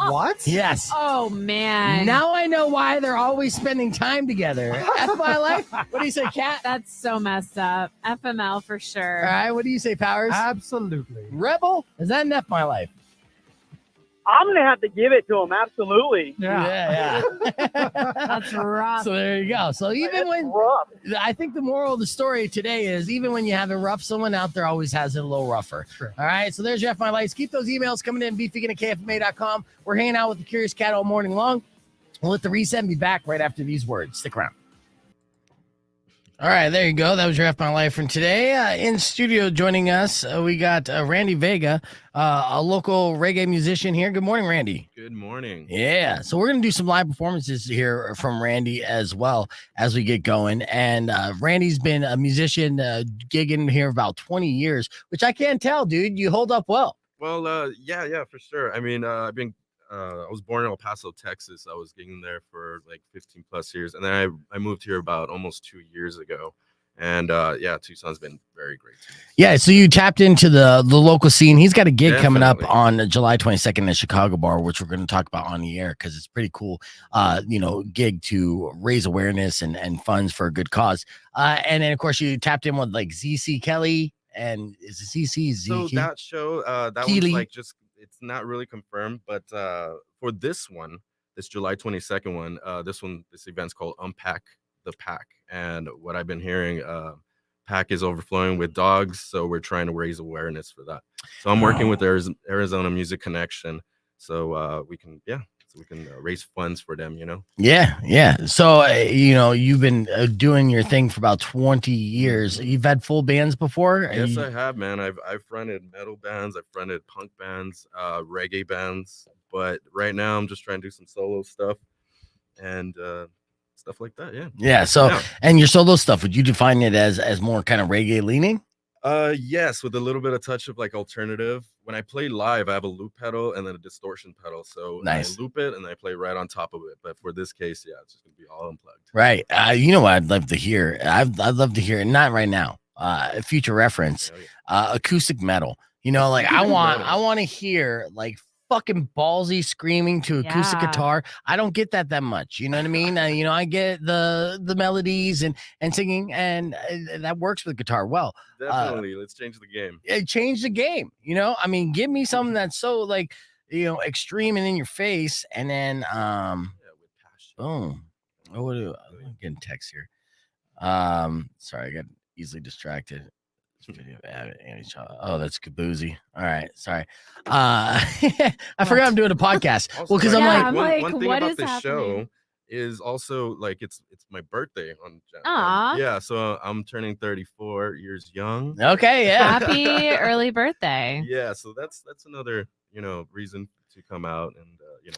[SPEAKER 4] What?
[SPEAKER 3] Yes.
[SPEAKER 5] Oh man.
[SPEAKER 3] Now I know why they're always spending time together. F my life. What do you say, Kat?
[SPEAKER 5] That's so messed up. FML for sure.
[SPEAKER 3] All right. What do you say, Powers?
[SPEAKER 4] Absolutely.
[SPEAKER 3] Rebel? Is that an F my life?
[SPEAKER 6] I'm going to have to give it to him. Absolutely.
[SPEAKER 3] Yeah.
[SPEAKER 5] That's rough.
[SPEAKER 3] So there you go. So even
[SPEAKER 6] It's
[SPEAKER 3] when
[SPEAKER 6] rough.
[SPEAKER 3] I think the moral of the story today is even when you have it rough, someone out there always has it a little rougher.
[SPEAKER 4] True.
[SPEAKER 3] All right. So there's your F my lights. Keep those emails coming in. beefvegan@kfma.com. We're hanging out with the Curious Cat all morning long. We'll let the reset and be back right after these words. Stick around. All right, there you go. That was your F My Life from today. In studio joining us, we got Randy Vega, a local reggae musician here. Good morning, Randy.
[SPEAKER 8] Good morning.
[SPEAKER 3] Yeah, so we're going to do some live performances here from Randy as well as we get going. And Randy's been a musician gigging here about 20 years, which I can't tell, dude. You hold up well.
[SPEAKER 8] Well, yeah, for sure. I mean, I was born in El Paso, Texas. I was gigging there for like 15 plus years. And then I moved here about almost 2 years ago. And yeah, Tucson's been very great to me.
[SPEAKER 3] Yeah, so you tapped into the local scene. He's got a gig coming up
[SPEAKER 8] Definitely.
[SPEAKER 3] on July 22nd at Chicago Bar, which we're going to talk about on the air because it's pretty cool, gig to raise awareness and funds for a good cause. And then, of course, you tapped in with like ZC Kelly and is it ZC?
[SPEAKER 8] So that show, that
[SPEAKER 3] Keely.
[SPEAKER 8] one's like just, it's not really confirmed, but for this one, this July 22nd one, this event's called Unpack the Pack. And what I've been hearing, Pack is overflowing with dogs. So we're trying to raise awareness for that. So I'm working with Arizona Music Connection. So we can raise funds for them,
[SPEAKER 3] Yeah. So, you've been doing your thing for about 20 years. You've had full bands before?
[SPEAKER 8] Yes, I have, man. I've fronted metal bands, I've fronted punk bands, reggae bands, but right now I'm just trying to do some solo stuff and stuff like that.
[SPEAKER 3] Yeah. So, and your solo stuff, would you define it as more kind of reggae leaning?
[SPEAKER 8] Yes, with a little bit of touch of like alternative. When I play live, I have a loop pedal and then a distortion pedal. So
[SPEAKER 3] nice.
[SPEAKER 8] I loop it and I play right on top of it. But for this case, yeah, it's just gonna be all unplugged.
[SPEAKER 3] Right. You know what I'd love to hear? I'd love to hear it. Not right now. Future reference. Acoustic metal. I want to hear like fucking ballsy screaming to acoustic guitar. I don't get that much. You know what I mean? I get the melodies and singing, and that works with guitar well.
[SPEAKER 8] Definitely. Let's change the game.
[SPEAKER 3] Change the game. Give me something that's so like, extreme and in your face, and then
[SPEAKER 8] with passion.
[SPEAKER 3] boom. I'm getting text here. Sorry, I got easily distracted. Oh, that's Kaboozy. All right, sorry. I forgot I'm doing a podcast.
[SPEAKER 8] Also,
[SPEAKER 3] Well, because
[SPEAKER 5] I'm
[SPEAKER 8] one
[SPEAKER 5] like,
[SPEAKER 8] thing
[SPEAKER 5] what
[SPEAKER 8] about
[SPEAKER 5] is
[SPEAKER 8] this show
[SPEAKER 5] happening?
[SPEAKER 8] is also like it's my birthday on
[SPEAKER 5] Aw.
[SPEAKER 8] yeah, so I'm turning 34 years young.
[SPEAKER 3] Okay, yeah.
[SPEAKER 5] Happy early birthday.
[SPEAKER 8] Yeah, so that's another reason to come out and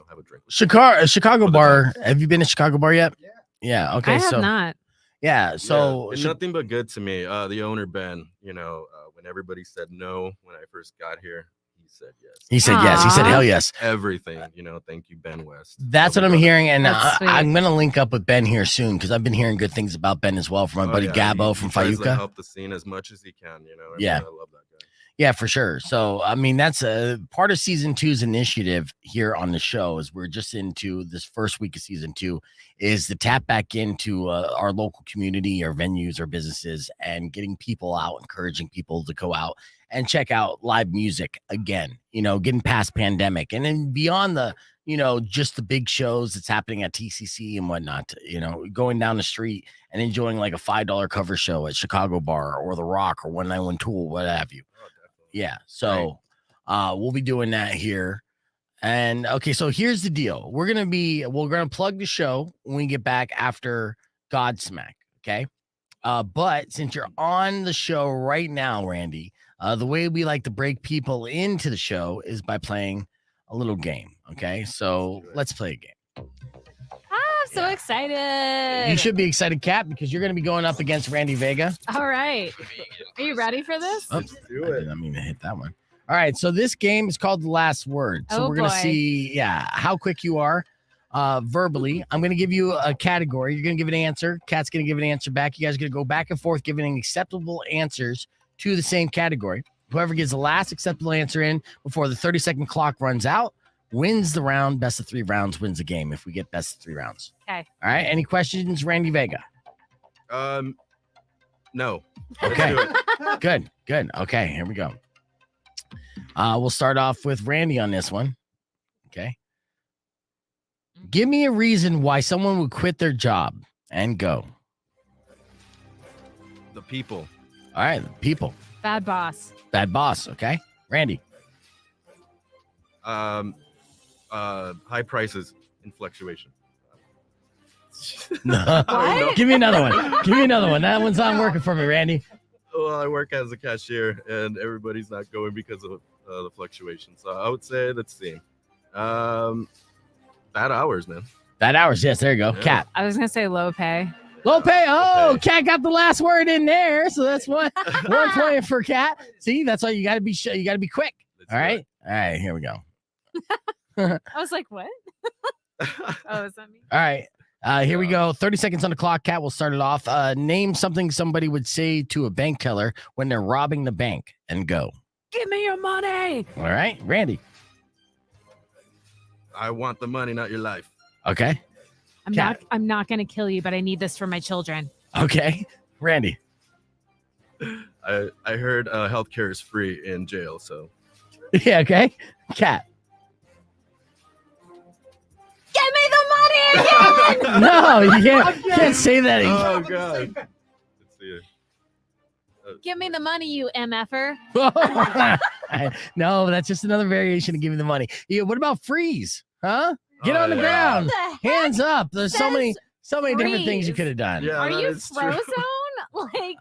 [SPEAKER 8] have a drink.
[SPEAKER 3] Chicago
[SPEAKER 8] For the
[SPEAKER 3] Bar.
[SPEAKER 8] dogs.
[SPEAKER 3] Have you been to Chicago Bar yet? Yeah. Okay.
[SPEAKER 5] I have
[SPEAKER 3] so
[SPEAKER 5] not.
[SPEAKER 3] yeah. So
[SPEAKER 8] it's nothing but good to me. The owner Ben, when everybody said no when I first got here, he said yes.
[SPEAKER 3] he said yes. He said
[SPEAKER 5] Aw.
[SPEAKER 3] hell yes.
[SPEAKER 8] Everything, thank you, Ben West.
[SPEAKER 3] That's what
[SPEAKER 8] Love
[SPEAKER 3] I'm
[SPEAKER 8] you, brother.
[SPEAKER 3] hearing, and
[SPEAKER 5] That's sweet.
[SPEAKER 3] I'm gonna link up with Ben here soon because I've been hearing good things about Ben as well from my buddy
[SPEAKER 8] Yeah,
[SPEAKER 3] Gabo
[SPEAKER 8] he
[SPEAKER 3] from
[SPEAKER 8] tries to
[SPEAKER 3] Fayuca.
[SPEAKER 8] help the scene as much as he can.
[SPEAKER 3] Yeah.
[SPEAKER 8] I love that guy.
[SPEAKER 3] Yeah, for sure. So, I mean, that's a part of season 2's initiative here on the show. Is we're just into this first week of season 2, is to tap back into our local community, our venues, our businesses, and getting people out, encouraging people to go out and check out live music again. Getting past pandemic, and then beyond the just the big shows that's happening at TCC and whatnot. Going down the street and enjoying like a $5 cover show at Chicago Bar or The Rock or 191 Tool, what have you. Yeah. So we'll be doing that here. And okay, so here's the deal. We're gonna plug the show when we get back after Godsmack. Okay. But since you're on the show right now, Randy, the way we like to break people into the show is by playing a little game. Okay. So let's play a game.
[SPEAKER 5] I'm so excited.
[SPEAKER 3] You should be excited, Kat, because you're going to be going up against Randy Vega.
[SPEAKER 5] All right. Are you ready for this?
[SPEAKER 3] Let's do it. I didn't mean to hit that one. All right. So this game is called The Last Word. So we're going to see, how quick you are verbally. I'm going to give you a category. You're going to give an answer. Kat's going to give an answer back. You guys are going to go back and forth giving acceptable answers to the same category. Whoever gives the last acceptable answer in before the 30-second clock runs out wins the round. Best of 3 rounds wins the game if we get best of 3 rounds.
[SPEAKER 5] Okay.
[SPEAKER 3] All right. Any questions, Randy Vega?
[SPEAKER 8] No.
[SPEAKER 3] Okay. Good. Okay. Here we go. We'll start off with Randy on this one. Okay. Give me a reason why someone would quit their job and go.
[SPEAKER 8] The people.
[SPEAKER 3] All right. People.
[SPEAKER 5] Bad boss.
[SPEAKER 3] Bad boss. Okay. Randy.
[SPEAKER 8] High prices and fluctuation.
[SPEAKER 3] No. Give me another one. That one's not working for me, Randy.
[SPEAKER 8] Well, I work as a cashier, and everybody's not going because of the fluctuation. So I would say, let's see. Bad hours, man.
[SPEAKER 3] Bad hours. Yes, there you go.
[SPEAKER 8] Yeah.
[SPEAKER 3] Kat.
[SPEAKER 5] I was going to say low pay.
[SPEAKER 3] Low pay. Oh,
[SPEAKER 8] Okay.
[SPEAKER 3] Kat got the last word in there. So that's one point for Kat. See, that's why you got to be you got to be quick.
[SPEAKER 8] Let's
[SPEAKER 3] All
[SPEAKER 8] do
[SPEAKER 3] right. All right. Here we go.
[SPEAKER 5] I was like, what? Oh, is that me?
[SPEAKER 3] All right. Here we go. 30 seconds on the clock. Kat will start it off. Name something somebody would say to a bank teller when they're robbing the bank and go.
[SPEAKER 5] Give me your money.
[SPEAKER 3] All right. Randy.
[SPEAKER 8] I want the money, not your life.
[SPEAKER 3] Okay.
[SPEAKER 5] I'm not going to kill you, but I need this for my children.
[SPEAKER 3] Okay. Randy.
[SPEAKER 8] I heard healthcare is free in jail, so
[SPEAKER 3] Yeah. Okay. Kat.
[SPEAKER 5] Give me the money again.
[SPEAKER 3] No, you can't say that.
[SPEAKER 8] oh god. Let's see.
[SPEAKER 5] Give me the money, you MFer.
[SPEAKER 3] No, that's just another variation of giving the money. Yeah, what about freeze? Huh? Get
[SPEAKER 8] Oh,
[SPEAKER 3] on the
[SPEAKER 8] yeah.
[SPEAKER 3] ground.
[SPEAKER 5] What the
[SPEAKER 3] Hands up. There's so many different things you
[SPEAKER 5] freeze?
[SPEAKER 3] could have done.
[SPEAKER 8] Yeah,
[SPEAKER 5] Are
[SPEAKER 8] that
[SPEAKER 5] you
[SPEAKER 8] is true.
[SPEAKER 5] Frozone? Like,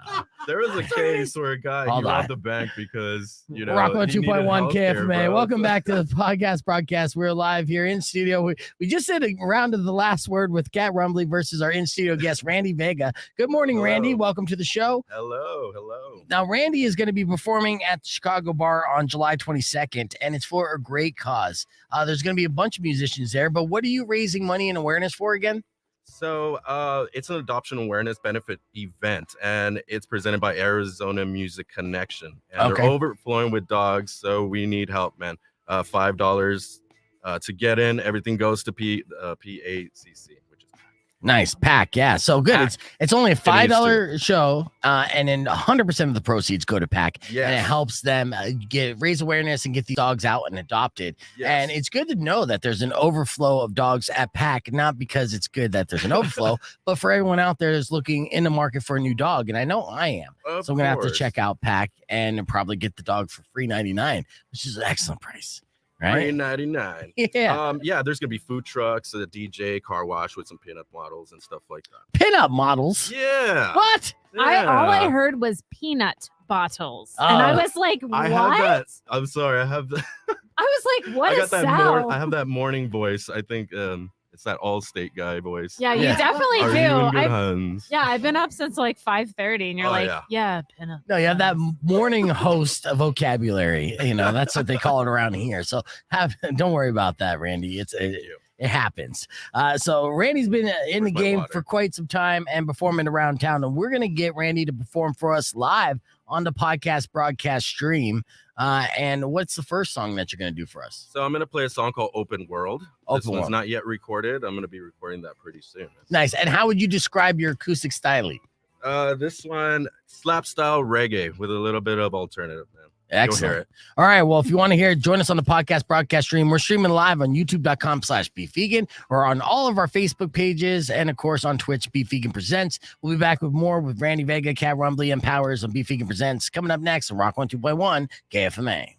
[SPEAKER 8] There was a case where a guy
[SPEAKER 3] Hold
[SPEAKER 8] he
[SPEAKER 3] on.
[SPEAKER 8] robbed the bank because
[SPEAKER 3] Rock on
[SPEAKER 8] he needed
[SPEAKER 3] 2.1
[SPEAKER 8] healthcare,
[SPEAKER 3] KFMA.
[SPEAKER 8] bro.
[SPEAKER 3] Welcome back to the podcast broadcast. We're live here in studio. We just did a round of the last word with Kat Rumbley versus our in studio guest, Randy Vega. Good morning,
[SPEAKER 8] Hello.
[SPEAKER 3] Randy. Welcome to the show.
[SPEAKER 8] Hello.
[SPEAKER 3] Now, Randy is going to be performing at the Chicago Bar on July 22nd, and it's for a great cause. There's going to be a bunch of musicians there, but what are you raising money and awareness for again?
[SPEAKER 8] So it's an adoption awareness benefit event, and it's presented by Arizona Music Connection. And
[SPEAKER 3] Okay.
[SPEAKER 8] they're overflowing with dogs, so we need help, man. $5 to get in. Everything goes to PACC, which is
[SPEAKER 3] Nice pack, yeah. So good.
[SPEAKER 8] Pack.
[SPEAKER 3] It's only a
[SPEAKER 8] used
[SPEAKER 3] $5 show, and then 100% of the proceeds go to pack, and it
[SPEAKER 8] Yes.
[SPEAKER 3] helps them raise awareness and get these dogs out and adopted.
[SPEAKER 8] Yes.
[SPEAKER 3] And it's good to know that there's an overflow of dogs at pack, not because it's good that there's an overflow, but for everyone out there that's looking in the market for a new dog. And I know I am,
[SPEAKER 8] Of
[SPEAKER 3] so I'm gonna have to
[SPEAKER 8] course.
[SPEAKER 3] check out pack and probably get the dog for $3.99, which is an excellent price, right?
[SPEAKER 8] $3.99.
[SPEAKER 3] Yeah.
[SPEAKER 8] There's gonna be food trucks, a DJ, car wash with some pinup models and stuff like that.
[SPEAKER 3] Pinup models.
[SPEAKER 8] Yeah.
[SPEAKER 3] What?
[SPEAKER 5] all I
[SPEAKER 8] Yeah.
[SPEAKER 5] heard was peanut bottles. And I
[SPEAKER 3] Oh.
[SPEAKER 5] was like, what?
[SPEAKER 8] I have that. I'm sorry. I have that.
[SPEAKER 5] I was like, what
[SPEAKER 8] I got
[SPEAKER 5] is
[SPEAKER 8] that.
[SPEAKER 5] Sal?
[SPEAKER 8] I have that morning voice. I think it's that Allstate guy voice.
[SPEAKER 5] Yeah, you
[SPEAKER 3] Yeah.
[SPEAKER 5] definitely
[SPEAKER 8] Are
[SPEAKER 5] do.
[SPEAKER 8] you in good
[SPEAKER 5] I-
[SPEAKER 8] hands?
[SPEAKER 5] Yeah, I've been up since like 5:30, and you're
[SPEAKER 8] Oh,
[SPEAKER 5] like,
[SPEAKER 8] yeah.
[SPEAKER 5] yeah, pinup.
[SPEAKER 3] No, you have that morning host vocabulary. That's what they call it around here. So don't worry about that, Randy. It happens. So Randy's been in the game for quite some time and performing around town, and we're gonna get Randy to perform for us live on the podcast broadcast stream. And what's the first song that you're gonna do for us?
[SPEAKER 8] So I'm gonna play a song called Open World. This one's not yet recorded. I'm gonna be recording that pretty soon.
[SPEAKER 3] Nice. And how would you describe your acoustic style?
[SPEAKER 8] This one slap style reggae with a little bit of alternative, man.
[SPEAKER 3] Excellent. All right. Well, if you want to hear it, join us on the podcast broadcast stream. We're streaming live on youtube.com/beefvegan or on all of our Facebook pages. And of course, on Twitch, Beef Vegan Presents. We'll be back with more with Randy Vega, Kat Rumbley, and Powers on Beef Vegan Presents coming up next on Rock 102.1 KFMA.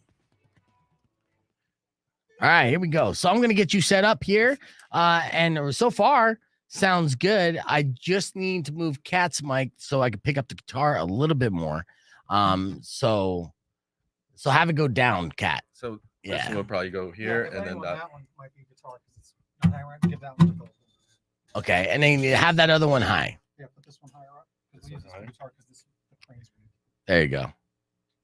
[SPEAKER 3] All right, here we go. So I'm going to get you set up here. And so far, sounds good. I just need to move Kat's mic so I can pick up the guitar a little bit more. So have it go down, Kat.
[SPEAKER 8] So this one will probably go here, and then that
[SPEAKER 4] one might be guitar because it's not high. Right? Give that one to both.
[SPEAKER 3] Okay, and then you have that other one high.
[SPEAKER 4] Yeah, put this one higher up. This one higher. Guitar because this the plane's weird.
[SPEAKER 3] There you go.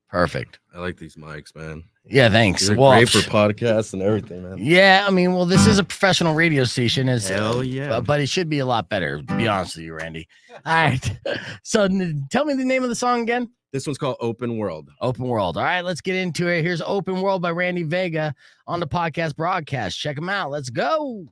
[SPEAKER 3] Perfect.
[SPEAKER 8] I like these mics, man.
[SPEAKER 3] Yeah, thanks.
[SPEAKER 8] They're great for podcasts and everything, man.
[SPEAKER 3] Yeah, I mean, well, this is a professional radio station,
[SPEAKER 8] Hell yeah.
[SPEAKER 3] but it should be a lot better. To be honest with you, Randy. All right. So tell me the name of the song again.
[SPEAKER 8] This one's called Open World.
[SPEAKER 3] Open World. All right, let's get into it. Here's Open World by Randy Vega on the podcast broadcast. Check them out. Let's go.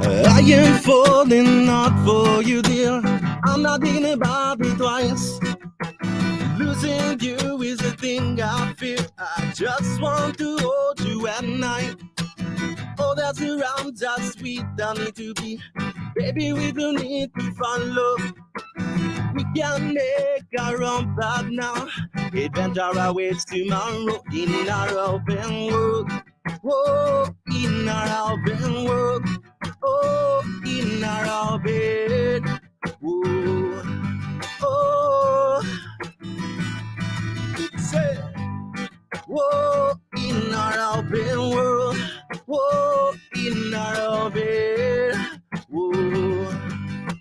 [SPEAKER 9] I am falling not for you, dear. I'm not thinking about it twice. Losing you is the thing I feel. I just want to hold you at night. Oh, that's around just we don't need to be. Baby, we don't need to follow. We can make our own path now. Adventure awaits tomorrow in our open world. Whoa, in our open world. Oh, in our bed. Whoa, oh, say, whoa, in our open world. Whoa, in our bed. Whoa,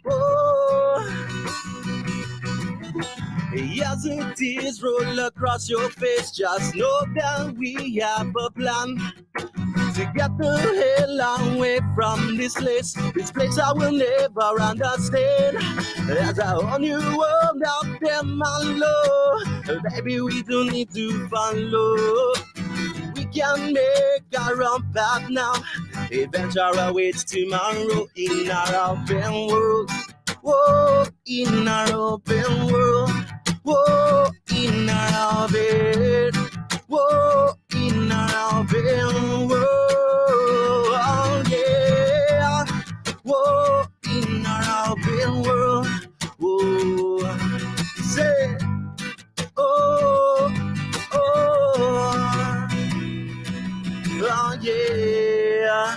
[SPEAKER 9] whoa. As the tears roll across your face, just know that we have a plan to get the hell away from this place I will never understand. There's a whole new world out there, my love. Baby, we don't need to follow. We can make our own path now. Adventure awaits tomorrow in our open world. Whoa, in our open world. Whoa, in our bed. Whoa, in our open world. Oh, yeah. Whoa, in our open world. Whoa, say, oh, oh, oh, yeah.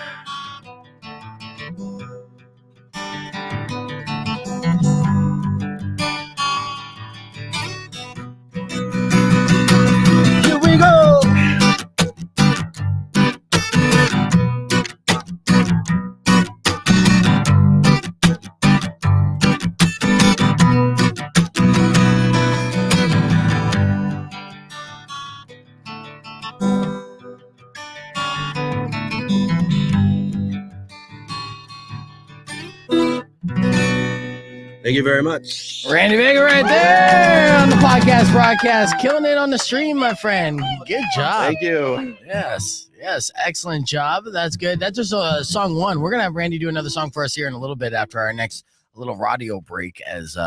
[SPEAKER 9] Here we go. Thank you very much.
[SPEAKER 3] Randy Vega right there on the podcast broadcast. Killing it on the stream, my friend. Good job.
[SPEAKER 8] Thank you.
[SPEAKER 3] Yes. Excellent job. That's good. That's just song one. We're going to have Randy do another song for us here in a little bit after our next little radio break as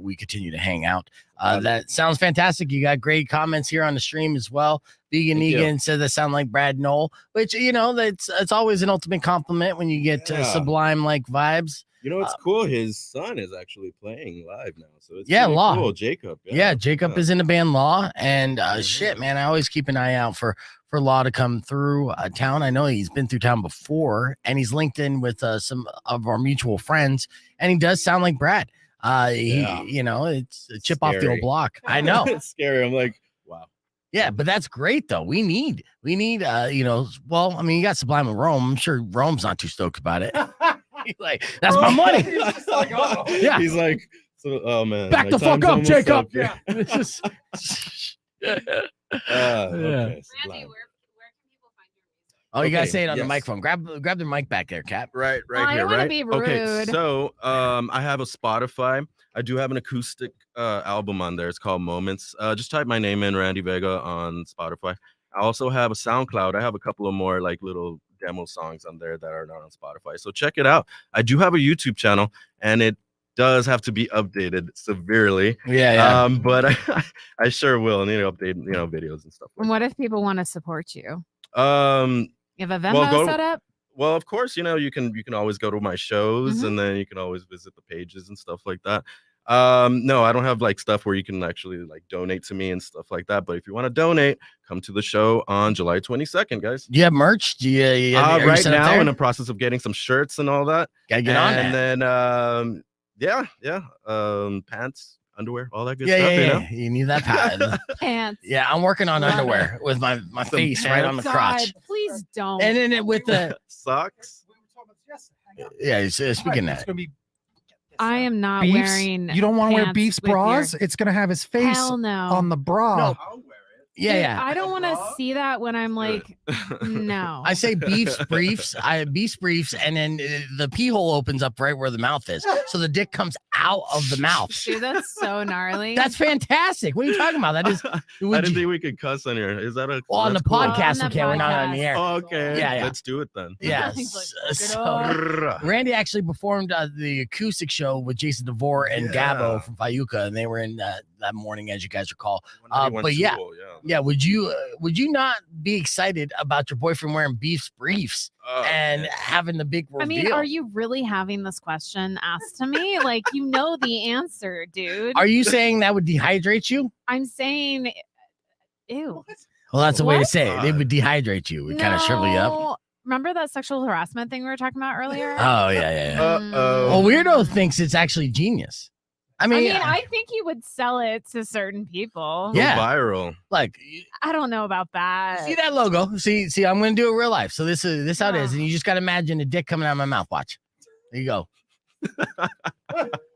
[SPEAKER 3] we continue to hang out. That sounds fantastic. You got great comments here on the stream as well. Vegan Egan said that sound like Brad Knoll, which, you know, it's always an ultimate compliment when you get sublime like vibes.
[SPEAKER 8] You know, it's cool. His son is actually playing live now, so it's
[SPEAKER 3] Yeah,
[SPEAKER 8] really
[SPEAKER 3] Law.
[SPEAKER 8] cool. Jacob.
[SPEAKER 3] Yeah, Jacob is in the band Law, and shit, man, I always keep an eye out for Law to come through town. I know he's been through town before, and he's linked in with some of our mutual friends, and he does sound like Brad. You know, it's a chip off the old block. I know.
[SPEAKER 8] It's scary. I'm like, wow.
[SPEAKER 3] Yeah, but that's great though. We need, you know, well, I mean, you got Sublime and Rome. I'm sure Rome's not too stoked about it. He's like, that's my money.
[SPEAKER 4] He's just like, oh.
[SPEAKER 3] Yeah.
[SPEAKER 8] He's like, so, oh man.
[SPEAKER 3] Back
[SPEAKER 8] my
[SPEAKER 3] the fuck
[SPEAKER 8] time's
[SPEAKER 3] up,
[SPEAKER 8] almost
[SPEAKER 3] Jacob.
[SPEAKER 8] up.
[SPEAKER 3] Yeah. It's just
[SPEAKER 8] Okay,
[SPEAKER 5] Randy,
[SPEAKER 8] Sublime.
[SPEAKER 5] where can people find your music?
[SPEAKER 3] Oh, you gotta
[SPEAKER 8] Okay,
[SPEAKER 3] say it on the
[SPEAKER 8] yes.
[SPEAKER 3] microphone. Grab the mic back there, Kat.
[SPEAKER 8] Right
[SPEAKER 5] Well, I
[SPEAKER 8] here,
[SPEAKER 5] don't wanna
[SPEAKER 8] right?
[SPEAKER 5] be
[SPEAKER 8] Okay,
[SPEAKER 5] rude.
[SPEAKER 8] so I have a Spotify. I do have an acoustic album on there. It's called Moments. Just type my name in, Randy Vega, on Spotify. I also have a SoundCloud. I have a couple of more like little demo songs on there that are not on Spotify. So check it out. I do have a YouTube channel, and it does have to be updated severely.
[SPEAKER 3] Yeah.
[SPEAKER 8] But I sure will. I need to update, videos and stuff.
[SPEAKER 5] And what if people want to support you?
[SPEAKER 8] You
[SPEAKER 5] have a Venmo set up?
[SPEAKER 8] Well, of course, you can always go to my shows,
[SPEAKER 5] Mhm.
[SPEAKER 8] and then you can always visit the pages and stuff like that. No, I don't have like stuff where you can actually like donate to me and stuff like that. But if you want to donate, come to the show on July 22nd, guys.
[SPEAKER 3] Do you have merch? Do you are you
[SPEAKER 8] Right
[SPEAKER 3] set up
[SPEAKER 8] now,
[SPEAKER 3] there?
[SPEAKER 8] in the process of getting some shirts and all that.
[SPEAKER 3] Gotta get on that.
[SPEAKER 8] And then pants, underwear, all that good stuff.
[SPEAKER 3] Yeah. You need that pad.
[SPEAKER 5] Pants.
[SPEAKER 3] Yeah, I'm working on
[SPEAKER 5] Love
[SPEAKER 3] underwear with my
[SPEAKER 8] Some
[SPEAKER 3] face right on the
[SPEAKER 5] God,
[SPEAKER 3] crotch.
[SPEAKER 5] please don't.
[SPEAKER 3] And then with the
[SPEAKER 8] Socks.
[SPEAKER 4] We were talking about this yesterday. Hang on.
[SPEAKER 3] speaking
[SPEAKER 4] It's
[SPEAKER 3] that.
[SPEAKER 4] gonna be
[SPEAKER 5] I am not
[SPEAKER 4] Beefs.
[SPEAKER 5] wearing.
[SPEAKER 4] You don't want to wear
[SPEAKER 5] pants
[SPEAKER 4] Beef's
[SPEAKER 5] with your-
[SPEAKER 4] bras? It's gonna have his face
[SPEAKER 5] Hell no.
[SPEAKER 4] on the bra.
[SPEAKER 3] No.
[SPEAKER 8] I'll wear it.
[SPEAKER 3] Yeah.
[SPEAKER 5] I don't want to see that when I'm like, no.
[SPEAKER 3] I say beef's briefs. Beef's briefs, and then the pee hole opens up right where the mouth is, so the dick comes out of the mouth.
[SPEAKER 5] Dude, that's so gnarly.
[SPEAKER 3] That's fantastic. What are you talking about? That is.
[SPEAKER 8] I
[SPEAKER 3] would
[SPEAKER 8] didn't
[SPEAKER 3] you-
[SPEAKER 8] think we could cuss on here. Is that a
[SPEAKER 3] Well, on the
[SPEAKER 8] that's cool.
[SPEAKER 3] podcast,
[SPEAKER 5] On the
[SPEAKER 3] okay, we're not on the
[SPEAKER 5] podcast.
[SPEAKER 3] air.
[SPEAKER 8] Okay.
[SPEAKER 3] Yeah.
[SPEAKER 8] Let's do it then.
[SPEAKER 3] Yeah.
[SPEAKER 5] He's like,
[SPEAKER 3] So,
[SPEAKER 5] "Look
[SPEAKER 3] Randy actually performed the acoustic show with Jason DeVore and Gabo from Fayuca, and they were in that morning, as you guys recall. But yeah. Yeah, would you not be excited about your boyfriend wearing Beef's briefs and having the big reveal?
[SPEAKER 5] I mean, are you really having this question asked to me? Like, you know the answer, dude.
[SPEAKER 3] Are you saying that would dehydrate you?
[SPEAKER 5] I'm saying, ew.
[SPEAKER 3] Well, that's a way to
[SPEAKER 5] What?
[SPEAKER 3] say it. It would dehydrate you. It would kind of shrivel you up.
[SPEAKER 5] No. Remember that sexual harassment thing we were talking about earlier?
[SPEAKER 3] Oh, yeah.
[SPEAKER 8] Uh-oh.
[SPEAKER 3] Well, Weirdo thinks it's actually genius. I mean,
[SPEAKER 5] I think you would sell it to certain people.
[SPEAKER 3] Yeah.
[SPEAKER 8] Go viral.
[SPEAKER 3] like,
[SPEAKER 5] I don't know about that.
[SPEAKER 3] see that logo? See, I'm going to do it real life. So this how it is. And you just got to imagine a dick coming out of my mouth. Watch. There you go.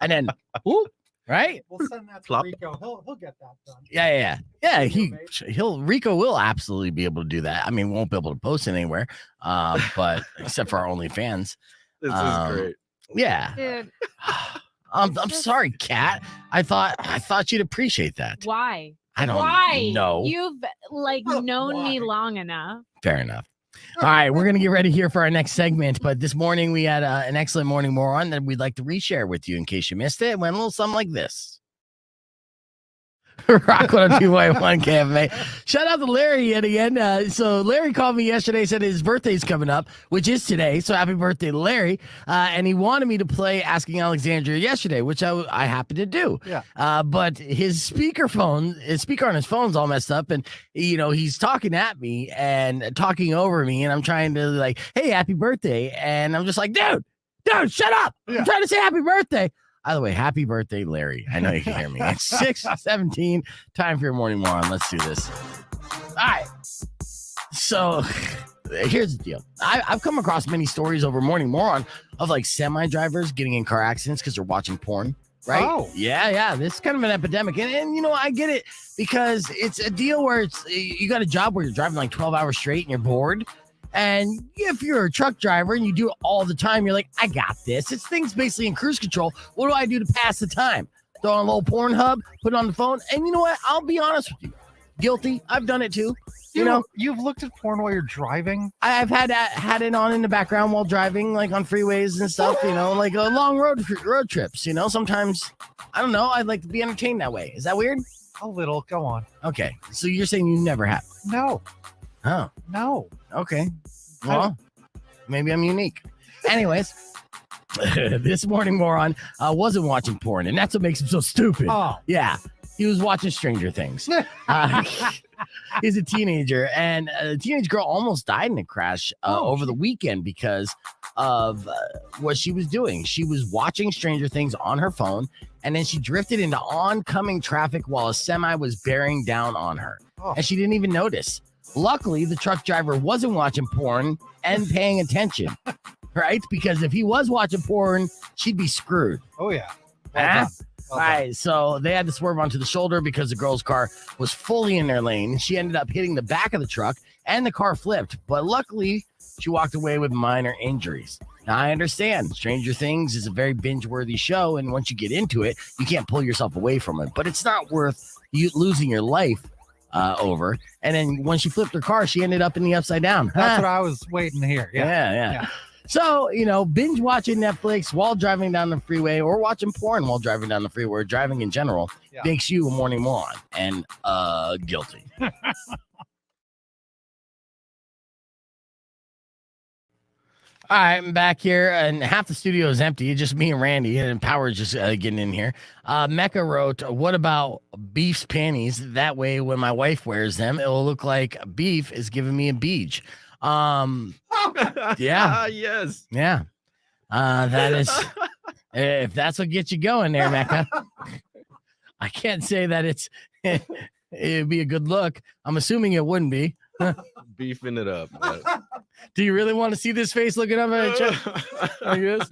[SPEAKER 3] And then, whoop, right?
[SPEAKER 4] We'll send that to
[SPEAKER 8] Plop.
[SPEAKER 4] Rico. He'll get that done.
[SPEAKER 3] Yeah. Rico will absolutely be able to do that. I mean, won't be able to post it anywhere, but except for our OnlyFans.
[SPEAKER 8] This
[SPEAKER 3] Um,
[SPEAKER 8] is great.
[SPEAKER 3] Yeah.
[SPEAKER 5] Dude,
[SPEAKER 3] I'm sorry, Kat. I thought you'd appreciate that.
[SPEAKER 5] why?
[SPEAKER 3] I don't
[SPEAKER 5] Why?
[SPEAKER 3] know.
[SPEAKER 5] You've known me long enough.
[SPEAKER 3] Fair enough. All right, we're gonna get ready here for our next segment. But this morning we had an excellent morning moron that we'd like to reshare with you in case you missed it. It went a little something like this. Rock 102.1 KFMA. Shout out to Larry yet again. So Larry called me yesterday, said his birthday's coming up, which is today. So happy birthday to Larry. And he wanted me to play Asking Alexandria yesterday, which I happened to do.
[SPEAKER 4] Yeah.
[SPEAKER 3] But his speaker on his phone's all messed up, and he's talking at me and talking over me, and I'm trying to like, hey, happy birthday. And I'm just like, dude, shut up. I'm trying to say happy birthday. By the way, happy birthday, Larry. I know you can hear me. It's 6:17. Time for your morning moron. Let's do this. All right. So here's the deal. I've come across many stories over morning moron of like semi drivers getting in car accidents because they're watching porn. Right?
[SPEAKER 4] Oh.
[SPEAKER 3] Yeah. This is kind of an epidemic. And I get it because it's a deal where you got a job where you're driving like 12 hours straight and you're bored. And if you're a truck driver and you do it all the time, you're like, I got this. It's things basically in cruise control. What do I do to pass the time? Throw on a little Pornhub, put it on the phone. And you know what? I'll be honest with you. Guilty. I've done it too.
[SPEAKER 4] You've looked at porn while you're driving?
[SPEAKER 3] I've had it on in the background while driving, like on freeways and stuff, like a long road trips, Sometimes, I don't know, I'd like to be entertained that way. Is that weird?
[SPEAKER 4] A little. Go on.
[SPEAKER 3] Okay. So you're saying you never have?
[SPEAKER 4] No.
[SPEAKER 3] Oh,
[SPEAKER 4] No.
[SPEAKER 3] okay. Well, maybe I'm unique. Anyways, This morning moron wasn't watching porn, and that's what makes him so stupid.
[SPEAKER 4] Oh.
[SPEAKER 3] Yeah, he was watching Stranger Things. He's a teenager, and a teenage girl almost died in a crash over the weekend because of what she was doing. She was watching Stranger Things on her phone, and then she drifted into oncoming traffic while a semi was bearing down on her, and she didn't even notice. Luckily, the truck driver wasn't watching porn and paying attention, right? Because if he was watching porn, she'd be screwed.
[SPEAKER 4] Oh, yeah.
[SPEAKER 3] All right, so they had to swerve onto the shoulder because the girl's car was fully in their lane. She ended up hitting the back of the truck, and the car flipped. But luckily, she walked away with minor injuries. Now, I understand Stranger Things is a very binge-worthy show, and once you get into it, you can't pull yourself away from it. But it's not worth you losing your life over. And then when she flipped her car, she ended up in the upside down.
[SPEAKER 4] That's what I was waiting to hear.
[SPEAKER 3] Yeah. So, binge watching Netflix while driving down the freeway or watching porn while driving down the freeway or driving in general makes you a morning moron and guilty. All right, I'm back here, and half the studio is empty. It's just me and Randy, and Power's just getting in here. Mecca wrote, what about Beef's panties? That way, when my wife wears them, it will look like Beef is giving me a beach. Yeah.
[SPEAKER 8] Yes.
[SPEAKER 3] Yeah. That is, if that's what gets you going there, Mecca. I can't say that it'd be a good look. I'm assuming it wouldn't be.
[SPEAKER 8] Beefing it up. But...
[SPEAKER 3] Do you really want to see this face looking up at each other? I guess.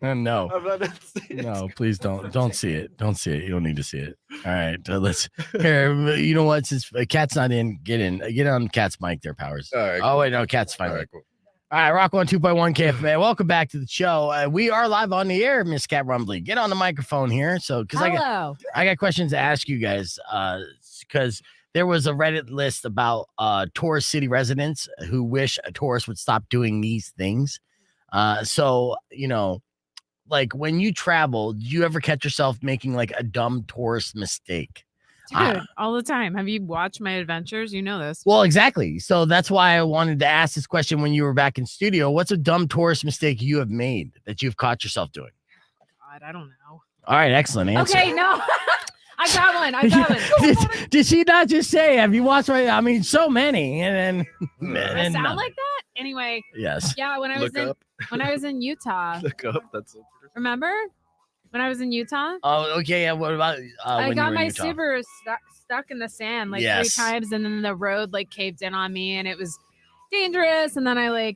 [SPEAKER 3] No. No, please don't see it. Don't see it. You don't need to see it. All right, let's here. You know what? Since Kat's not in, get on Kat's mic there, Powers.
[SPEAKER 8] All right,
[SPEAKER 3] Oh wait, no, Kat's fine.
[SPEAKER 8] All right, cool.
[SPEAKER 3] All right, Rock 102.1 KFMA. Welcome back to the show. We are live on the air, Miss Kat Rumbley. Get on the microphone here, because I got questions to ask you guys. Because there was a Reddit list about tourist city residents who wish a tourist would stop doing these things. So, like when you travel, do you ever catch yourself making like a dumb tourist mistake?
[SPEAKER 5] Dude, all the time. Have you watched my adventures? You know this.
[SPEAKER 3] Well, exactly. So that's why I wanted to ask this question when you were back in studio. What's a dumb tourist mistake you have made that you've caught yourself doing?
[SPEAKER 5] God, I don't know.
[SPEAKER 3] All right, excellent answer.
[SPEAKER 5] Okay, no. I got one.
[SPEAKER 3] Did she not just say, have you watched my, so many. And then
[SPEAKER 5] I sound like that? Anyway.
[SPEAKER 3] Yes.
[SPEAKER 5] Yeah, when I was in Utah.
[SPEAKER 8] Look up. That's so
[SPEAKER 5] Remember? When I was in Utah?
[SPEAKER 3] Oh, okay. Yeah. What about
[SPEAKER 5] I
[SPEAKER 3] when
[SPEAKER 5] got
[SPEAKER 3] you were
[SPEAKER 5] my
[SPEAKER 3] in Utah?
[SPEAKER 5] Subaru stuck in the sand like 3 times, and then the road caved in on me, and it was dangerous. And then I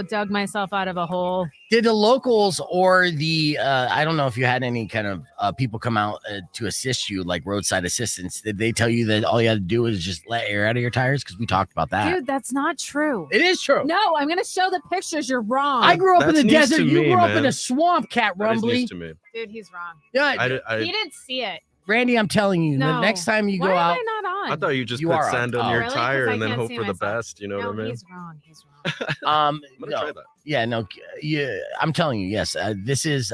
[SPEAKER 5] dug myself out of a hole.
[SPEAKER 3] Did the locals or the I don't know if you had any kind of people come out to assist you, like roadside assistance? Did they tell you that all you had to do is just let air out of your tires? Because we talked about that.
[SPEAKER 5] Dude, that's not true.
[SPEAKER 3] It is true.
[SPEAKER 5] No, I'm gonna show the pictures. You're wrong.
[SPEAKER 3] I grew up in the desert. You grew up in
[SPEAKER 8] man.
[SPEAKER 3] a swamp, Kat Rumbley.
[SPEAKER 5] Dude, he's wrong.
[SPEAKER 3] Yeah,
[SPEAKER 5] he didn't see it.
[SPEAKER 3] Randy, I'm telling you,
[SPEAKER 5] No.
[SPEAKER 3] the next time you
[SPEAKER 5] Why
[SPEAKER 3] go
[SPEAKER 5] am
[SPEAKER 3] out,
[SPEAKER 5] I not on?
[SPEAKER 8] I thought you just
[SPEAKER 3] You
[SPEAKER 8] put
[SPEAKER 3] are
[SPEAKER 8] sand
[SPEAKER 3] on.
[SPEAKER 8] on your
[SPEAKER 5] Really?
[SPEAKER 8] tire
[SPEAKER 5] 'Cause I
[SPEAKER 8] and then
[SPEAKER 5] can't
[SPEAKER 8] hope
[SPEAKER 5] see
[SPEAKER 8] for the
[SPEAKER 5] myself.
[SPEAKER 8] best. You know
[SPEAKER 5] No,
[SPEAKER 8] what I mean?
[SPEAKER 5] he's wrong. He's wrong.
[SPEAKER 8] I'm gonna try that.
[SPEAKER 3] Yeah, no, yeah, I'm telling you, yes. This is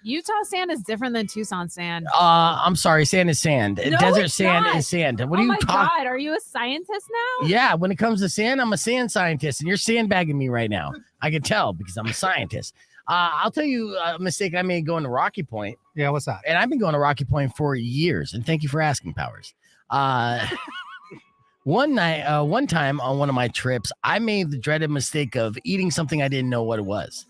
[SPEAKER 5] Utah sand is different than Tucson sand.
[SPEAKER 3] I'm sorry, sand is sand.
[SPEAKER 5] No,
[SPEAKER 3] Desert
[SPEAKER 5] it's
[SPEAKER 3] sand
[SPEAKER 5] not.
[SPEAKER 3] is sand. What
[SPEAKER 5] Oh
[SPEAKER 3] are you
[SPEAKER 5] my
[SPEAKER 3] talking?
[SPEAKER 5] God, are you a scientist now?
[SPEAKER 3] Yeah, when it comes to sand, I'm a sand scientist, and you're sandbagging me right now. I can tell because I'm a scientist. I'll tell you a mistake I made going to Rocky Point.
[SPEAKER 4] Yeah, what's that?
[SPEAKER 3] And I've been going to Rocky Point for years, and thank you for asking, Powers. One time on one of my trips, I made the dreaded mistake of eating something I didn't know what it was.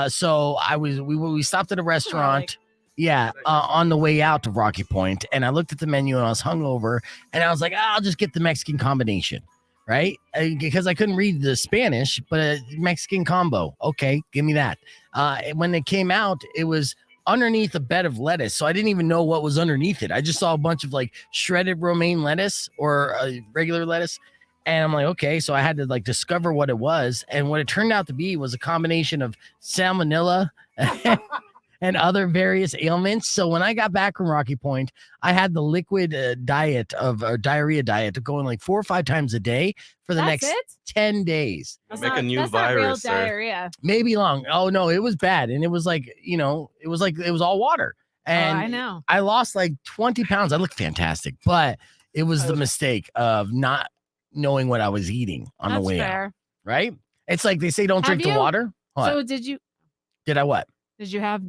[SPEAKER 3] So we stopped at a restaurant. Yeah, on the way out to Rocky Point, and I looked at the menu and I was hungover, and I was like, I'll just get the Mexican combination, right? Because I couldn't read the Spanish, but a Mexican combo. Okay, give me that. When it came out, it was underneath a bed of lettuce, so I didn't even know what was underneath it. I just saw a bunch of shredded romaine lettuce or regular lettuce, and I'm like, okay, so I had to discover what it was, and what it turned out to be was a combination of salmonella and other various ailments. So when I got back from Rocky Point, I had the liquid diarrhea diet going 4 or 5 times a day for the next 10 days.
[SPEAKER 5] That's
[SPEAKER 8] Make a new
[SPEAKER 5] that's
[SPEAKER 8] virus,
[SPEAKER 5] not real
[SPEAKER 8] sir.
[SPEAKER 5] diarrhea.
[SPEAKER 3] Maybe long. Oh no, it was bad. And it was it was all water. And
[SPEAKER 5] I know.
[SPEAKER 3] I lost 20 pounds. I looked fantastic, but it was the mistake of not knowing what I was eating on the way out. Right? It's like they say don't
[SPEAKER 5] Have
[SPEAKER 3] drink the
[SPEAKER 5] you?
[SPEAKER 3] water. What?
[SPEAKER 5] So
[SPEAKER 3] Did I what?
[SPEAKER 5] did you have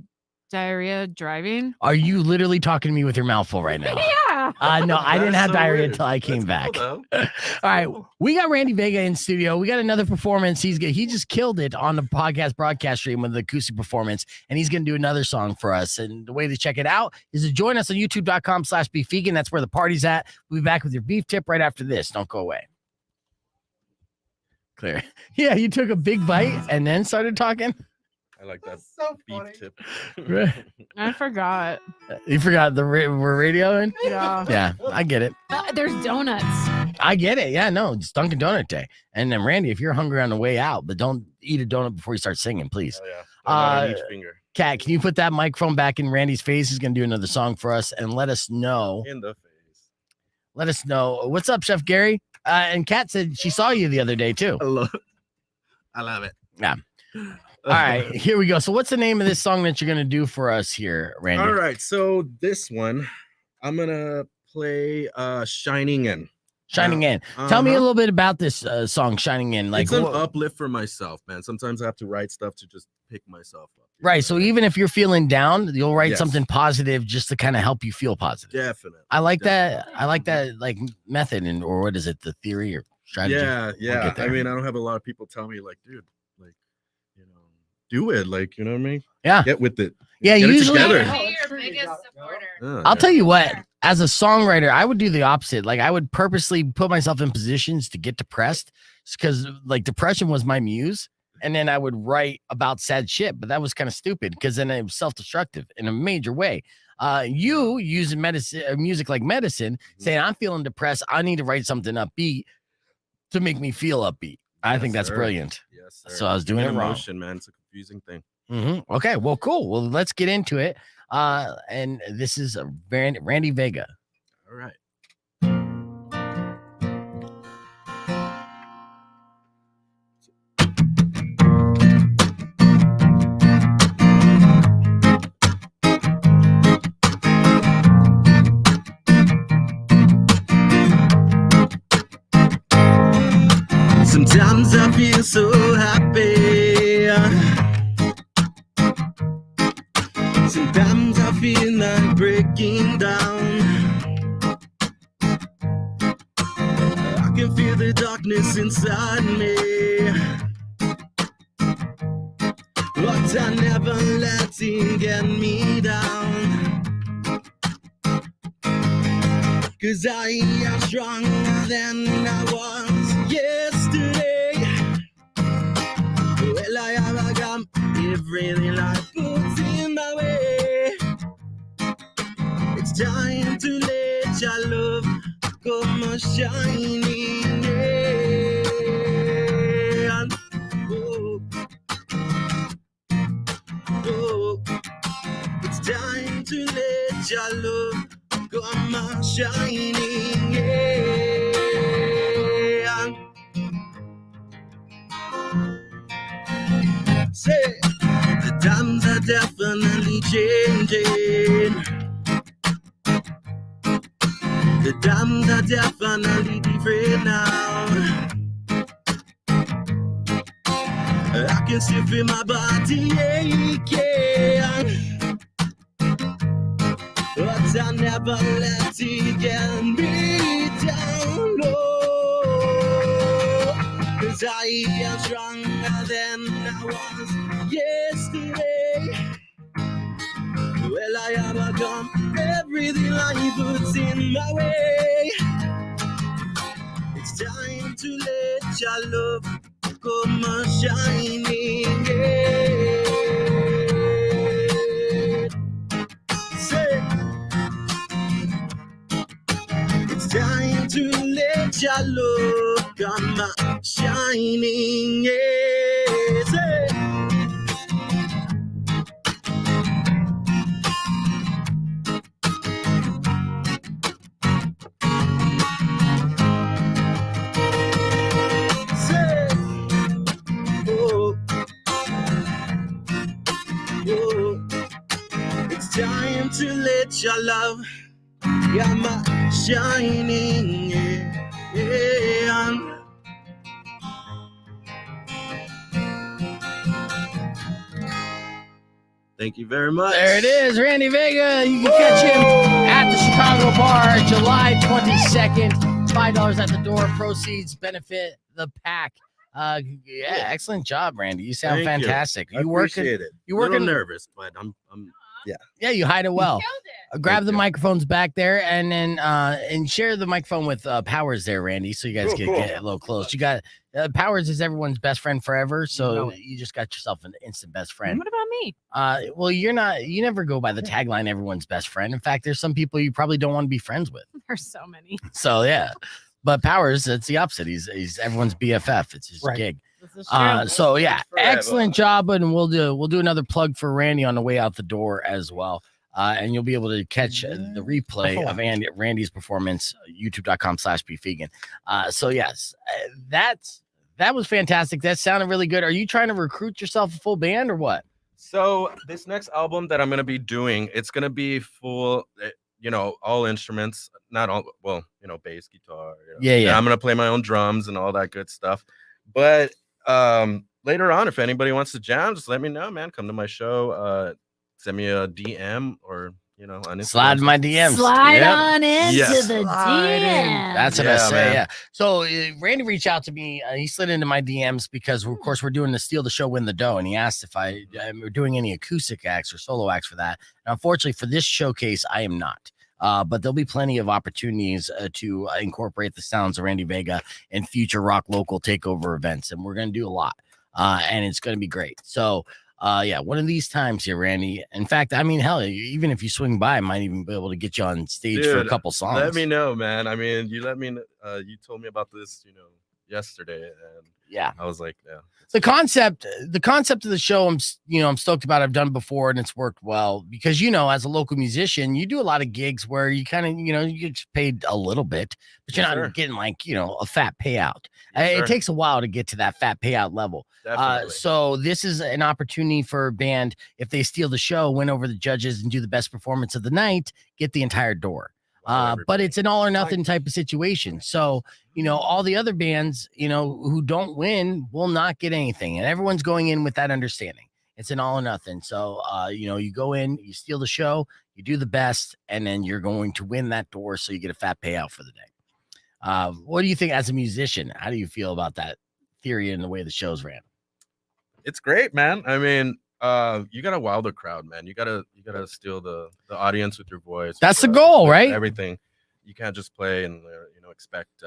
[SPEAKER 5] diarrhea driving?
[SPEAKER 3] Are you literally talking to me with your mouth full right now?
[SPEAKER 5] Yeah.
[SPEAKER 3] No, I didn't
[SPEAKER 8] That's
[SPEAKER 3] have
[SPEAKER 8] so
[SPEAKER 3] diarrhea
[SPEAKER 8] weird.
[SPEAKER 3] until I came
[SPEAKER 8] That's
[SPEAKER 3] back.
[SPEAKER 8] cool,
[SPEAKER 3] All right, we got Randy Vega in studio. We got another performance. He just killed it on the podcast broadcast stream with the acoustic performance, and he's going to do another song for us. And the way to check it out is to join us on youtube.com/beefvegan. That's where the party's at. We'll be back with your beef tip right after this. Don't go away. Clear. Yeah, you took a big bite and then started talking.
[SPEAKER 8] I like that
[SPEAKER 4] so
[SPEAKER 8] beef
[SPEAKER 4] funny.
[SPEAKER 8] tip.
[SPEAKER 5] I forgot.
[SPEAKER 3] You forgot we're radioing?
[SPEAKER 5] Yeah.
[SPEAKER 3] Yeah, I get it.
[SPEAKER 5] There's donuts.
[SPEAKER 3] I get it. Yeah, no, it's Dunkin' Donut Day. And then, Randy, if you're hungry on the way out, but don't eat a donut before you start singing, please.
[SPEAKER 8] Oh, yeah. Not on each finger.
[SPEAKER 3] Kat, can you put that microphone back in Randy's face? He's going to do another song for us and let us know.
[SPEAKER 8] In the face.
[SPEAKER 3] Let us know. What's up, Chef Gary? And Kat said she saw you the other day, too.
[SPEAKER 8] I love it.
[SPEAKER 3] Yeah. All right, here we go. So what's the name of this song that you're going to do for us here, Randy?
[SPEAKER 8] All right. So this one, I'm going to play Shining In.
[SPEAKER 3] Shining In. Tell me a little bit about this song, Shining In. Like,
[SPEAKER 8] it's an uplift for myself, man. Sometimes I have to write stuff to just pick myself up.
[SPEAKER 3] Right. So even if you're feeling down, you'll write
[SPEAKER 8] Yes.
[SPEAKER 3] something positive just to kind of help you feel positive.
[SPEAKER 8] Definitely.
[SPEAKER 3] I like that. I like that like method or what is it? The theory or strategy?
[SPEAKER 8] Yeah.
[SPEAKER 3] We'll
[SPEAKER 8] Yeah.
[SPEAKER 3] get there.
[SPEAKER 8] I mean, I don't have a lot of people tell me like, dude, like, you know, do it. Like, you know what I mean?
[SPEAKER 3] Yeah.
[SPEAKER 8] Get with it.
[SPEAKER 3] Yeah,
[SPEAKER 8] Get
[SPEAKER 3] usually-
[SPEAKER 8] it together.
[SPEAKER 5] Your biggest supporter.
[SPEAKER 3] I'll tell you what, as a songwriter, I would do the opposite. Like I would purposely put myself in positions to get depressed because like depression was my muse. And then I would write about sad shit, but that was kind of stupid because then it was self-destructive in a major way. You using music like medicine, saying I'm feeling depressed. I need to write something upbeat to make me feel upbeat. I think that's
[SPEAKER 8] sir.
[SPEAKER 3] brilliant.
[SPEAKER 8] Yes, sir.
[SPEAKER 3] So I was doing it wrong.
[SPEAKER 8] Emotion, man. It's a confusing thing.
[SPEAKER 3] Okay, well, cool. Well, let's get into it. And this is Randy Vega.
[SPEAKER 8] All right.
[SPEAKER 9] Sometimes I feel so happy. Sometimes I feel like breaking down. I can feel the darkness inside me, but I never let it get me down. 'Cause I am stronger than I was yesterday. Well, I have overcome everything life puts in my way. It's time to let your love come a shining. Yeah. Oh. Oh. It's time to let your love come a shining. Yeah. Say, the times are definitely changing. The times are definitely different now. I can still feel my body aching, but I never let it get me down low. 'Cause I am stronger than I was yesterday. Well, I have overcome everything life puts in my way. It's time to let your love come a shining. Yeah. Say, it's time to let your love come a shining. Yeah. Say, oh, oh, it's time to let your love come a shining. Yeah.
[SPEAKER 8] Thank you very much.
[SPEAKER 3] There it is, Randy Vega. You can catch him at the Chicago Bar, July 22nd. $5 at the door. Proceeds benefit the pack. Yeah, excellent job, Randy. You sound
[SPEAKER 8] Thank
[SPEAKER 3] fantastic.
[SPEAKER 8] You. I appreciate it.
[SPEAKER 3] You
[SPEAKER 8] a little
[SPEAKER 3] working
[SPEAKER 8] nervous, but I'm yeah.
[SPEAKER 3] Yeah, you hide it well. Grab
[SPEAKER 8] Thank
[SPEAKER 3] the
[SPEAKER 8] you.
[SPEAKER 3] microphones back there, and then and share the microphone with Powers there, Randy, so you guys can get a little close. You got Powers is everyone's best friend forever, so you just got yourself an instant best friend.
[SPEAKER 5] What about me?
[SPEAKER 3] Well, you never go by the tagline everyone's best friend. In fact, there's some people you probably don't want to be friends with.
[SPEAKER 5] There's so many.
[SPEAKER 3] So yeah, but Powers, it's the opposite. He's everyone's BFF. It's his gig.
[SPEAKER 5] This is true.
[SPEAKER 3] So yeah,
[SPEAKER 8] Forever.
[SPEAKER 3] excellent job, and we'll do another plug for Randy on the way out the door as well. And you'll be able to catch the replay of Randy's performance, youtube.com/beefvegan. So yes, that was fantastic. That sounded really good. Are you trying to recruit yourself a full band or what?
[SPEAKER 8] So this next album that I'm gonna be doing, it's gonna be full, all instruments, not all, bass, guitar.
[SPEAKER 3] Yeah.
[SPEAKER 8] And I'm gonna play my own drums and all that good stuff. But later on, if anybody wants to jam, just let me know, man. Come to my show. Send me a DM or on Instagram.
[SPEAKER 3] Slide in my DMs.
[SPEAKER 5] Slide on into
[SPEAKER 8] Yes.
[SPEAKER 5] the
[SPEAKER 3] Slide in.
[SPEAKER 5] DM.
[SPEAKER 3] That's what I say.
[SPEAKER 8] man.
[SPEAKER 3] Yeah. So Randy reached out to me. He slid into my DMs because, of course, we're doing the Steal the Show, Win the Dough, and he asked if we're doing any acoustic acts or solo acts for that. And unfortunately, for this showcase, I am not. But there'll be plenty of opportunities to incorporate the sounds of Randy Vega in future Rock Local takeover events, and we're going to do a lot, and it's going to be great. So. One of these times here, Randy. In fact, I mean, hell, even if you swing by, I might even be able to get you on stage for a couple songs.
[SPEAKER 8] Let me know, man. I mean, you told me about this, yesterday, and
[SPEAKER 3] Yeah.
[SPEAKER 8] I was like, yeah.
[SPEAKER 3] The concept of the show, I'm stoked about. I've done before and it's worked well because, as a local musician, you do a lot of gigs where you kind of, you get paid a little bit, but you're not getting a fat payout. It takes a while to get to that fat payout level. So this is an opportunity for a band. If they steal the show, win over the judges and do the best performance of the night, get the entire door. But it's an all or nothing type of situation. So, all the other bands, who don't win will not get anything. And everyone's going in with that understanding. It's an all or nothing. So, you go in, you steal the show, you do the best, and then you're going to win that door. So you get a fat payout for the day. What do you think as a musician? How do you feel about that theory and the way the show's ran?
[SPEAKER 8] It's great, man. I mean, you gotta wow the crowd, man. You gotta steal the audience with your voice.
[SPEAKER 3] That's the goal, right?
[SPEAKER 8] Everything. You can't just play and expect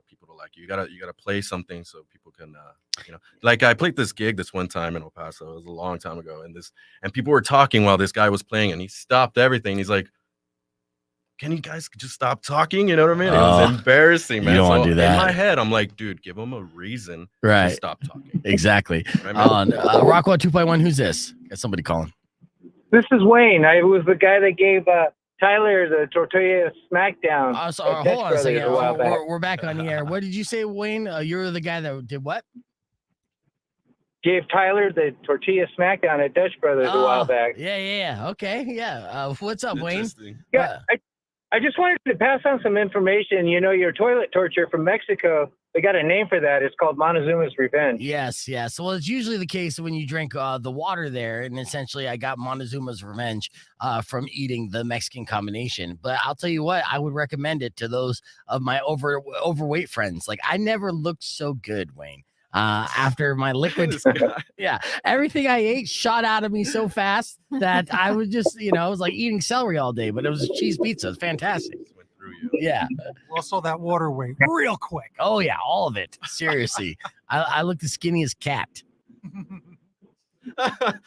[SPEAKER 8] people to like you. You gotta play something so people can like I played this gig this one time in El Paso. It was a long time ago, and people were talking while this guy was playing, and he stopped everything. He's like, "Can you guys just stop talking?" You know what I mean? It was embarrassing, man.
[SPEAKER 3] You don't want to do that.
[SPEAKER 8] In my head, I'm like, dude, give him a reason
[SPEAKER 3] Right.
[SPEAKER 8] to stop talking.
[SPEAKER 3] Exactly.
[SPEAKER 8] Right, man?
[SPEAKER 3] Rockwell 2.1, who's this? Got somebody calling.
[SPEAKER 10] This is Wayne. I was the guy that gave Tyler the Tortilla Smackdown.
[SPEAKER 3] Hold on a second. We're back on the air. What did you say, Wayne? You're the guy that did what?
[SPEAKER 10] Gave Tyler the Tortilla Smackdown at Dutch Brothers a while back.
[SPEAKER 3] Yeah. Okay. Yeah. What's up, Wayne?
[SPEAKER 10] Yeah, I just wanted to pass on some information. Your toilet torture from Mexico, they got a name for that. It's called Montezuma's Revenge.
[SPEAKER 3] Yes. Well, it's usually the case when you drink the water there, and essentially I got Montezuma's Revenge from eating the Mexican combination. But I'll tell you what, I would recommend it to those of my overweight friends. Like, I never looked so good, Wayne. After my liquid, everything I ate shot out of me so fast that I was just, it was like eating celery all day, but it was a cheese pizza. It's fantastic.
[SPEAKER 8] Went through you.
[SPEAKER 3] Yeah.
[SPEAKER 4] Also, that water weight real quick.
[SPEAKER 3] Oh yeah, all of it. Seriously, I looked as skinny as Kat.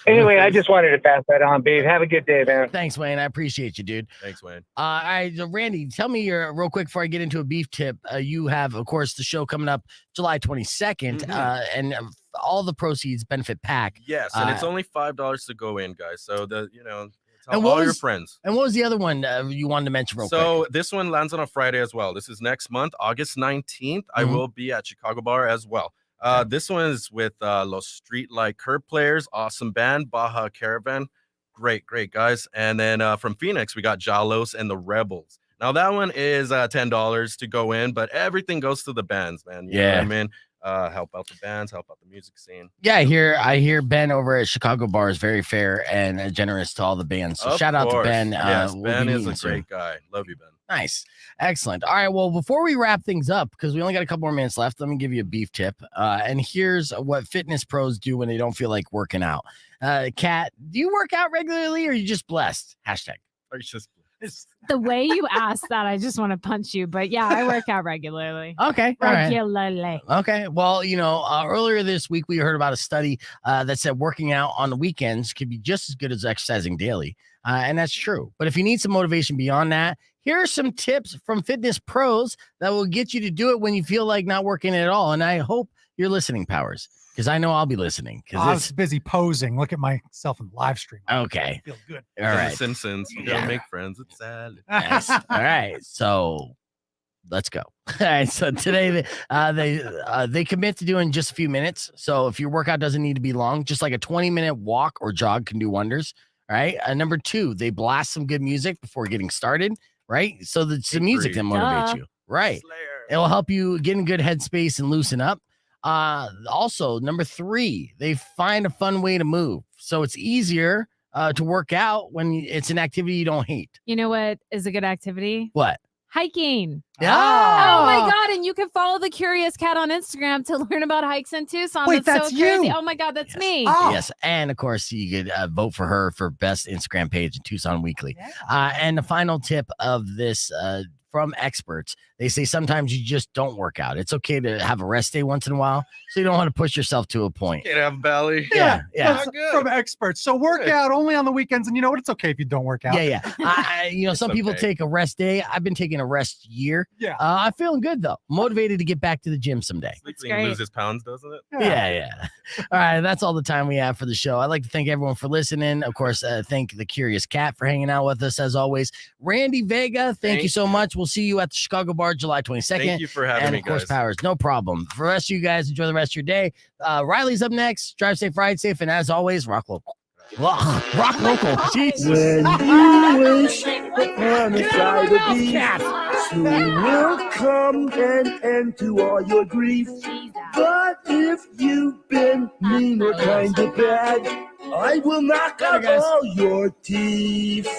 [SPEAKER 10] Anyway, I just wanted to pass that on, babe. Have a good day, man.
[SPEAKER 3] Thanks, Wayne. I appreciate you, dude.
[SPEAKER 8] Thanks, Wayne.
[SPEAKER 3] All right, so Randy, tell me real quick before I get into a beef tip. You have, of course, the show coming up July 22nd, and all the proceeds benefit PAC.
[SPEAKER 8] Yes, and it's only $5 to go in, guys. So
[SPEAKER 3] And
[SPEAKER 8] all your friends.
[SPEAKER 3] And what was the other one you wanted to mention real quick?
[SPEAKER 8] So this one lands on a Friday as well. This is next month, August 19th. I will be at Chicago Bar as well. This one is with Los Streetlight Curb Players, awesome band, Baja Caravan, great guys. And then from Phoenix, we got Jalos and the Rebels. Now that one is $10 to go in, but everything goes to the bands, man. You know what I mean, help out the bands, help out the music scene.
[SPEAKER 3] Yeah, I hear Ben over at Chicago Bar is very fair and generous to all the bands. So
[SPEAKER 8] Of
[SPEAKER 3] shout out to
[SPEAKER 8] course.
[SPEAKER 3] Ben.
[SPEAKER 8] Yes,
[SPEAKER 3] We'll
[SPEAKER 8] Ben
[SPEAKER 3] be
[SPEAKER 8] is a
[SPEAKER 3] meeting soon.
[SPEAKER 8] great guy. Love you, Ben.
[SPEAKER 3] Nice. Excellent. All right. Well, before we wrap things up, because we only got a couple more minutes left, let me give you a beef tip. And here's what fitness pros do when they don't feel like working out. Kat, do you work out regularly or are you just blessed? Hashtag.
[SPEAKER 8] Are you just
[SPEAKER 5] The way you ask that, I just want to punch you. But yeah, I work out regularly.
[SPEAKER 3] Okay. All right.
[SPEAKER 5] Regularly.
[SPEAKER 3] Okay. Well, earlier this week, we heard about a study that said working out on the weekends could be just as good as exercising daily. And that's true. But if you need some motivation beyond that, here are some tips from fitness pros that will get you to do it when you feel like not working at all. And I hope you're listening, Powers, because I know I'll be listening.
[SPEAKER 4] I was busy posing. Look at myself in the live stream.
[SPEAKER 3] Okay.
[SPEAKER 4] I feel good.
[SPEAKER 3] All right.
[SPEAKER 8] The Simpsons. You gotta make friends. It's sad.
[SPEAKER 3] Nice. All right. So let's go. All right. So today they commit to doing just a few minutes. So if your workout doesn't need to be long, just like a 20-minute walk or jog can do wonders. All right. Number 2, they blast some good music before getting started. Right. So it's the music that motivates you. Right. It will help you get in good headspace and loosen up. Also, number 3, they find a fun way to move. So it's easier to work out when it's an activity you don't hate.
[SPEAKER 5] You know what is a good activity?
[SPEAKER 3] What?
[SPEAKER 5] Hiking.
[SPEAKER 3] Yeah.
[SPEAKER 5] Oh my God. And you can follow the Curious Cat on Instagram to learn about hikes in Tucson.
[SPEAKER 4] Wait,
[SPEAKER 5] that's so
[SPEAKER 4] that's
[SPEAKER 5] crazy.
[SPEAKER 4] you.
[SPEAKER 5] Oh my God, that's me.
[SPEAKER 4] Oh.
[SPEAKER 3] Yes. And of course, you could vote for her for best Instagram page in Tucson Weekly. And the final tip of this from experts, they say sometimes you just don't work out. It's okay to have a rest day once in a while, so you don't want to push yourself to a point.
[SPEAKER 8] Can't have belly.
[SPEAKER 3] Yeah.
[SPEAKER 4] That's from experts. So work out only on the weekends, and you know what? It's okay if you don't work out.
[SPEAKER 3] Yeah. Some people take a rest day. I've been taking a rest year.
[SPEAKER 4] Yeah.
[SPEAKER 3] I'm feeling good though. Motivated to get back to the gym someday.
[SPEAKER 8] He loses pounds, doesn't it?
[SPEAKER 3] Yeah. All right. That's all the time we have for the show. I'd like to thank everyone for listening. Of course, thank the Curious Cat for hanging out with us as always. Randy Vega, thank you so much. We'll see you at the Chicago Bar July 22nd.
[SPEAKER 8] Thank you for having me,
[SPEAKER 3] And of course,
[SPEAKER 8] guys.
[SPEAKER 3] Powers, no problem. For the rest of you guys, enjoy the rest of your day. Riley's up next. Drive safe, ride safe, and as always, rock local. Rock local. Jesus.
[SPEAKER 9] When you wish upon a side of beef, soon will come an end to all your grief. But if you've been mean or kind of bad, I will knock out all your teeth.